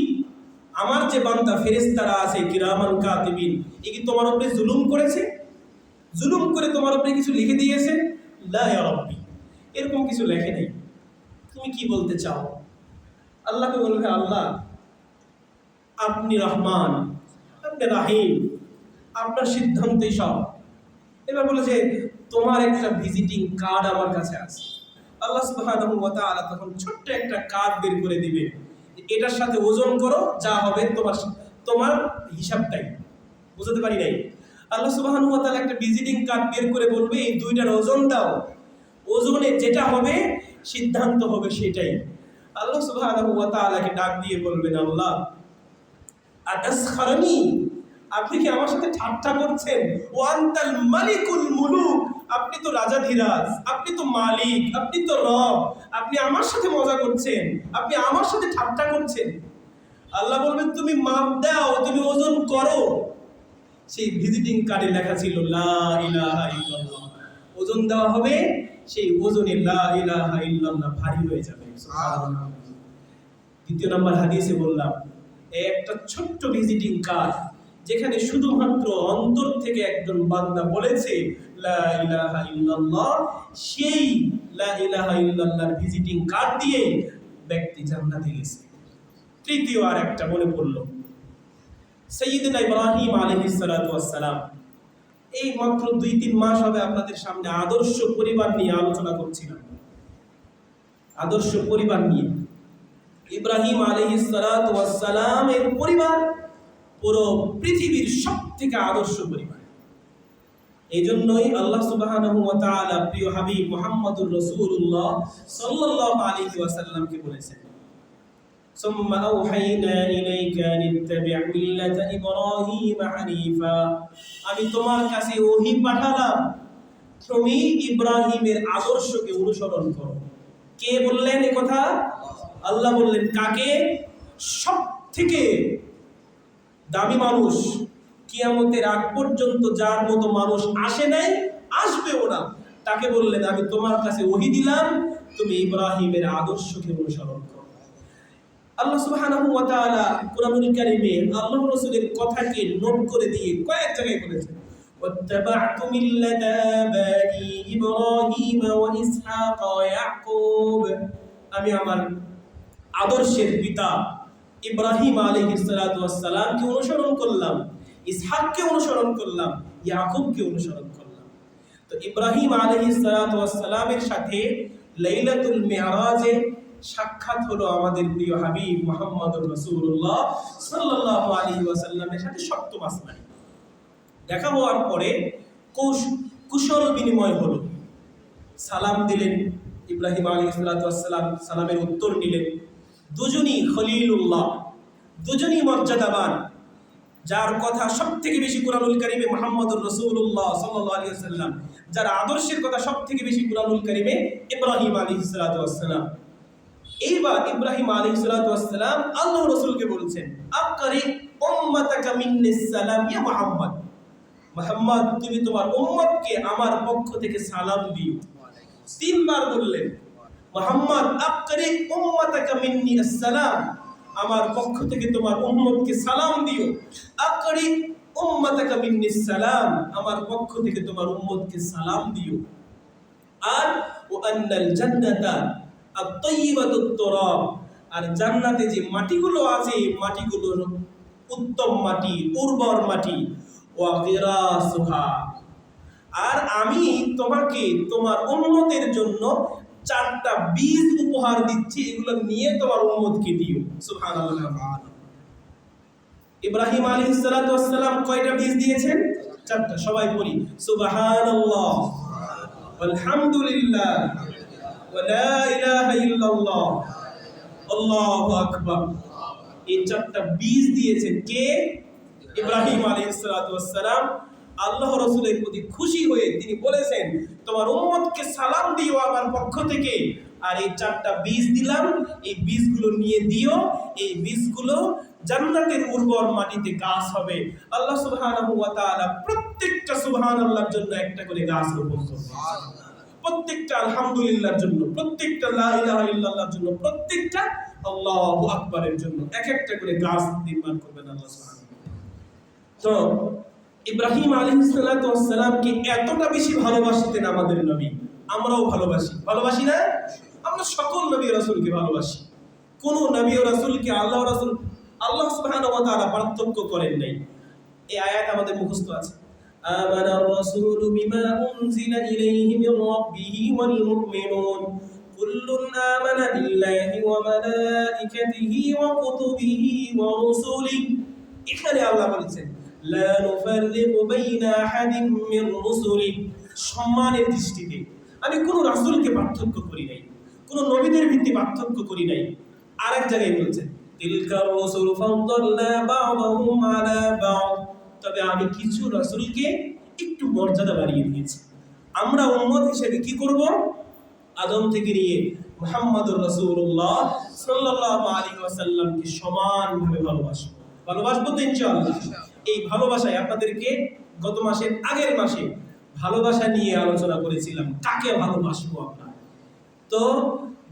আমার যে বান্দা ফেরেশতারা আছে কিরামান কাতিবিন, এ কি তোমার উপরে জুলুম করেছে? জুলুম করে তোমার উপরে কিছু লিখে দিয়েছে? লা ইয়া রাব্বি, এরকম কিছু লেখে নাই। তুমি কি বলতে চাও? আল্লাহকে বলবে, আল্লাহ, আপনি রহমান, আপনি রাহিম, আপনার সিদ্ধান্তই সব। এবার বলে যে তোমার একটা ভিজিটিং কার্ড আমার কাছে আছে। আল্লাহ সুবহানাহু ওয়া তাআলা তখন ছোট্ট একটা কার্ড বের করে দিবে, এটার সাথে ওজন করো, যা হবে তোমার হিসাবটাই। বুঝতে পারি নাই? আল্লাহ সুবহানাহু ওয়া তাআলা একটা ভিজিটিং কার্ড বের করে বলবে, এই দুইটার ওজন দাও, ওজনে যেটা হবে সিদ্ধান্ত হবে সেটাই। আল্লাহ সুবহানাহু ওয়া তাআলাকে ডাক দিয়ে বলবেন, আল্লাহ, আতাসখারানি, আপনি কি আমার সাথে ঠাট্টা করছেন? ওয়ান্তাল মালিকুল মুলুক, আপনি তো রাজাধিরাজ, আপনি তো মালিক, আপনি তো রব, আপনি আমার সাথে মজা করছেন, আপনি আমার সাথে ঠাট্টা করছেন। আল্লাহ বলবেন তুমি মাপ দাও, তুমি ওজন করো। সেই ভিজিটিং কার্ডে লেখা ছিল লা ইলাহা ইল্লাল্লাহ। ওজন দেওয়া হবে, সেই ওজনে লা ইলাহা ইল্লাল্লাহ ভারী হয়ে যাবে। সুবহানাল্লাহ। দ্বিতীয় নম্বর হাদিসে বললাম, এই একটা ছোট্ট ভিজিটিং কার্ড, যেখানে শুধুমাত্র অন্তর থেকে একজন বান্দা বলেছে লা ইলাহা ইল্লাল্লাহ, সেই লা ইলাহা ইল্লাল্লাহর ভিজিটিং কার্ড দিয়ে ব্যক্তি জান্নাতে গেছে। তৃতীয় আর একটা মনে পড়ল, সাইয়্যিদনা ইব্রাহিম আলাইহিস সালাতু ওয়াস সালাম। এই মাত্র 2-3 মাস হবে আপনাদের সামনে আদর্শ পরিবার নিয়ে আলোচনা করছিলাম। আদর্শ পরিবার নিয়ে ইব্রাহিম আলাইহিস সালাতু ওয়াস সালামের পরিবার পুরো পৃথিবীর সবথেকে আদর্শ পরিবার। এই জন্যই আল্লাহ সুবহানাহু ওয়া তাআলা প্রিয় হাবিব মুহাম্মদুর রাসূলুল্লাহ সাল্লাল্লাহু আলাইহি ওয়াসাল্লামকে বলেছেন, সুম্মা আওহাইনা ইলাইকা নিত্তাবি' মিল্লাতা ইব্রাহিম হানিফা। আমি তোমার কাছে ওহী পাঠালাম, তুমি ইব্রাহিমের আদর্শকে অনুসরণ করো। কে বললেন এই কথা? আল্লাহ বললেন। কাকে? সবথেকে দামি মানুষ, কিয়ামতের আগ পর্যন্ত যার মতো মানুষ আসে নাই, আসবেও না, তাকে বললেন আমি তোমার কাছে ওহী দিলাম, তুমি ইব্রাহিমের আদর্শকে অনুসরণ করো। আল্লাহ সুবহানাহু ওয়া তাআলা কুরআনুল কারীমে আল্লাহর রাসূলের কথাকে নোট করে দিয়ে কয়েক জায়গায় বলেছেন, ওয়াত্তাবা'তু মিল্লাতা আবাই ইব্রাহিম ওয়া ইসহাক ওয়া ইয়াকুব। আমি আমার আদর্শের পিতা ইব্রাহিম আলাইহিস সালাতু ওয়াস সালামকে অনুসরণ করলাম, ইসহাককে অনুসরণ করলাম, ইয়াকুবকে অনুসরণ করলাম। তো ইব্রাহিম আলাইহিস সালাতু ওয়াস সালামের সাথে লাইলাতুল মিরাজে সাক্ষাৎ হলো আমাদের প্রিয় হাবিব মুহাম্মদুর রাসূলুল্লাহ সাল্লাল্লাহু আলাইহি ওয়াসাল্লামের সাথে সপ্তম আসমানে। দেখা হওয়ার পরে কুশল বিনিময় হলো, সালাম দিলেন ইব্রাহিম আলাইহিস সালাতু ওয়াস সালাম, সালামের উত্তর নিলেন। দুজনই খলিলুল্লাহ, দুজনই মর্যাদাবান, যার কথা সবথেকে বেশি কুরআনুল কারীমে মুহাম্মদুর রাসূলুল্লাহ সাল্লাল্লাহু আলাইহি ওয়াসাল্লাম, যার আদর্শের কথা সবথেকে বেশি কুরআনুল কারীমে ইব্রাহিম আলাইহিস সালাতু ওয়াস সালাম। এইবার ইব্রাহিম আলাইহিস সালাতু ওয়াস সালাম আল্লাহর রাসূলকে বলছেন, আকরি উম্মাতাকা মিন্নিস সালাম ইয়া মুহাম্মদ। মুহাম্মদ, তুমি তোমার উম্মতকে আমার পক্ষ থেকে সালাম দিও। তিনবার বললেন, মুহাম্মদ আকরি উম্মাতাকা মিন্নি আসসালাম, আমার পক্ষ থেকে তোমার উম্মতকে সালাম দিও। আকরি উম্মাতাকা মিন্নিস সালাম, আমার পক্ষ থেকে তোমার উম্মতকে সালাম দিও। আর ওয়া আন্নাল জান্নাতা আত-তাইয়্যিবাতুত তুরাব, আর জান্নাতে যে মাটিগুলো আছে, মাটিগুলো উত্তম মাটি, উর্বর মাটি। ওয়া গিরাসুহা, আর আমি তোমাকে তোমার উম্মতের জন্য 4টা বীজ উপহার দিচ্ছি, এগুলো নিয়ে তোমার উম্মতকে দিও। সুবহানাল্লাহ। ইব্রাহিম আলাইহিস সালাতু ওয়াস সালাম কয়টা বীজ দিয়েছেন? 4টা। সবাই বলি সুবহানাল্লাহ, আলহামদুলিল্লাহ, ওয়া লা ইলাহা ইল্লাল্লাহ, আল্লাহু আকবার। এই 4টা বীজ দিয়েছেন কে? ইব্রাহিম আলাইহিস সালাতু ওয়াস সালাম। আল্লাহ রাসূলের প্রতি খুশি হয়ে তিনি বলেছেন, তোমার উম্মতকে সালাম দিও আমার পক্ষ থেকে, আর এই 4টা বীজ দিলাম, এই বীজগুলো নিয়ে দিও। এই বীজগুলো জান্নাতের উর্বর মাটিতে গাছ হবে। আল্লাহ সুবহানাহু ওয়া তাআলা প্রত্যেকটা সুবহানাল্লাহর জন্য একটা করে গাছ রোপণ করবেন, প্রত্যেকটা আলহামদুলিল্লাহর জন্য, প্রত্যেকটা লা ইলাহা ইল্লাল্লাহর জন্য, প্রত্যেকটা আল্লাহু আকবারের জন্য এক একটা করে গাছ নির্মাণ করবেন আল্লাহ সুবহানাহু। তো ইব্রাহিম আলাইহিস সালাতু ওয়াস সালামকে এতটা বেশি ভালোবাসতেন আমাদের নবী, আমরাও ভালোবাসি, ভালোবাসি না? আমরা সকল নবী রাসূলকে ভালোবাসি। কোন নবী ও রাসূলকে আল্লাহ সুবহানাহু ওয়া তাআলা পার্থক্য করেন নাই। এই আয়াত আমাদের মুখস্থ আছে, আমানার রাসূলু বিমা উনজিলা ইলাইহি মির রাব্বিহি ওয়াল মুমিনুন কুল্লুন আমানা বিল্লাহি ওয়া মালাইকাতিহি ওয়া কুতুবিহি ওয়া রুসুলিহি। এখানে আল্লাহ বলেছেন লা নুফাররিকু বাইনা আহাদিন মির রুসুলিহি, সম্মানের দৃষ্টিতে আমি কোন রাসূলকে পার্থক্য করি নাই, কোন নবীদের ভিত্তি পার্থক্য করি নাই। আরেক জায়গায় বলছেন তিলকার রাসূল ফাদদালনা বা'দাহুম আলা বা'দ, তবে আমি কিছু রাসূলকে একটু মর্যাদা বাড়িয়ে দিয়েছি। আমরা উম্মত হিসেবে কি করব? আদম থেকে নিয়ে মুহাম্মদুর রাসূলুল্লাহ সাল্লাল্লাহু আলাইহি ওয়াসাল্লামকে সমানভাবে ভালোবাসবো। ভালোবাসবো তো ইনশাআল্লাহ। এই ভালোবাসায় আপনাদেরকে গত মাসের আগের মাসে ভালোবাসা নিয়ে আলোচনা করেছিলাম, কাকে ভালোবাসবো আমরা। তো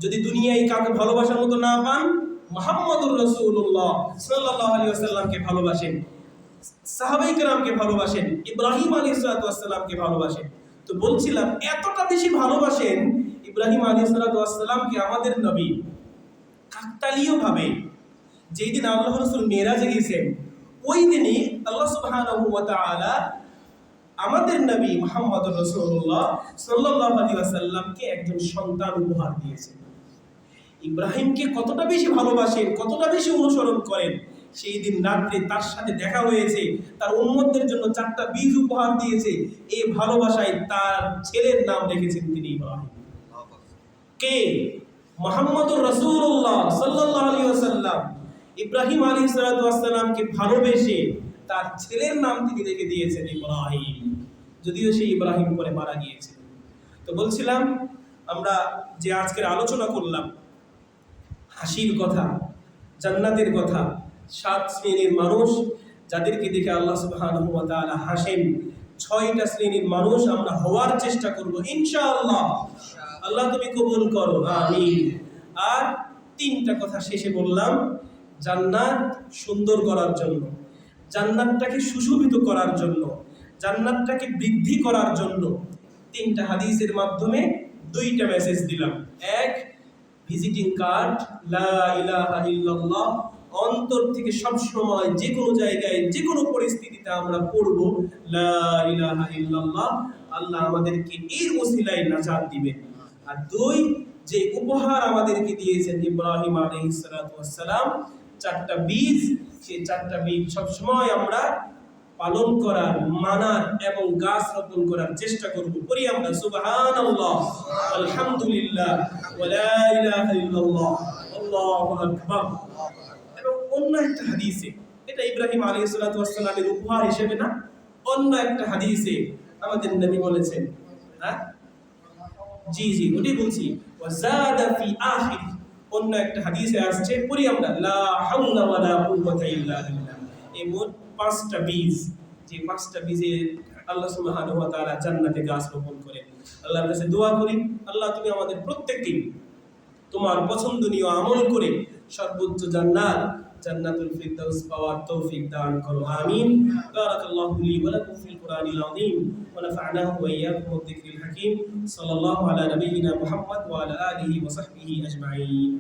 যদি দুনিয়ায় কাউকে ভালোবাসার মতো না পান, মুহাম্মদুর রাসূলুল্লাহ সাল্লাল্লাহু আলাইহি ওয়াসাল্লামকে ভালোবাসেন, সাহাবায়ে কেরামকে ভালোবাসেন, ইব্রাহিম আলাইহিস সালামকে ভালোবাসেন। তো বলছিলাম এতটা বেশি ভালোবাসেন ইব্রাহিম আলাইহিস সালামকে আমাদের নবী, কাকতালীয় ভাবে যেই দিন আল্লাহ রাসূল মেরাজে গেছেন, ওই দিনই আল্লাহ সুবহানাহু ওয়া তাআলা আমাদের নবী মুহাম্মদুর রাসূলুল্লাহ সাল্লাল্লাহু আলাইহি ওয়াসাল্লামকে একজন সন্তান উপহার দিয়েছেন। ইব্রাহিমকে কতটা বেশি ভালোবাসেন, কতটা বেশি অনুসরণ করেন, সেই দিন রাত্রে তার সাথে দেখা হয়েছে, তার উম্মতদের জন্য 4টা বীজ উপহার দিয়েছে। এই ভালোবাসায় তার ছেলের নাম রেখেছেন তিনি ইব্রাহিম। কে? মুহাম্মদুর রাসূলুল্লাহ সাল্লাল্লাহু আলাইহি ওয়াসাল্লাম ইব্রাহিম আলাইহিস সালামকে ভালোবেসে তার ছেলের নাম তিনি রেখে দিয়েছেন ইব্রাহিম, যদিও সেই ইব্রাহিম পরে মারা গিয়েছিল। তো বলছিলাম আমরা যে আজকের আলোচনা করলাম হাসির কথা, জান্নাতের কথা, 7 শ্রেণীর মানুষ যাদেরকে দেখে আল্লাহ সুবহানাহু ওয়া তাআলা হাসেন, 6টা শ্রেণীর মানুষ আমরা হওয়ার চেষ্টা করব ইনশাআল্লাহ। আল্লাহ তুমি কবুল করো, আমিন। আর 3টা কথা শেষে বললাম, জান্নাত সুন্দর করার জন্য, জান্নাতটাকে সুশোভিত করার জন্য, জান্নাতটাকে বৃদ্ধি করার জন্য 3টা হাদিসের মাধ্যমে 2টা মেসেজ দিলাম। এক, ভিজিটিং কার্ড লা ইলাহা ইল্লাল্লাহ, অন্তর থেকে সব সময় যে কোনো জায়গায় যে কোনো পরিস্থিতিতে আমরা পড়ব লা ইলাহা ইল্লাল্লাহ, আল্লাহ আমাদেরকে এর ওসিলায় নাজাত দিবেন। আর 2, যে উপহার আমাদেরকে দিয়েছেন ইব্রাহিম আলাইহিস সালাম, 4টা বীজ, সেই 4টা বীজ সব সময় আমরা পালন করার, মানার এবং গাছ রোপণ করার চেষ্টা করব। করি আমরা সুবহানাল্লাহ, আলহামদুলিল্লাহ, ওয়া লা ইলাহা ইল্লাল্লাহ, আল্লাহু আকবার। এবং অন্য একটা হাদিসে, এটা ইব্রাহিম আলাইহিস সালামের উপহার হিসেবে না, অন্য একটা হাদিসে আমাদের নবী বলেছেন, হ্যাঁ জি ওটাই বলছি, ওয়াজাদা ফি আখির, অন্য একটা হাদিসে আসছে, পড়ি আমরা লা হাওলা ওয়ালা কুওয়াতা ইল্লা বিল্লাহ। এই মোট 5টা বীজ, যে 5টা বীজে আল্লাহ সুবহানাহু ওয়া তাআলা জান্নাতে গাছ রোপণ করেন। আল্লাহর কাছে দোয়া করি, আল্লাহ তুমি আমাদের প্রত্যেককে তোমার পছন্দনীয় আমল করে সর্বোচ্চ জান্নাতুল ফিরদাউস পাওয়ার তৌফিক দান করো, আমিন। বারাকাল্লাহু লি ওয়া লাকুম ফিল কুরআনিল আযীম ওয়া নাফা'নাহু ওয়া ইয়্যাকুম বিয-যিকরিল হাকীম। সাল্লাল্লাহু আলা নাবিয়্যিনা মুহাম্মদ ওয়া আলা আলিহি ওয়া সাহবিহি আজমাইন।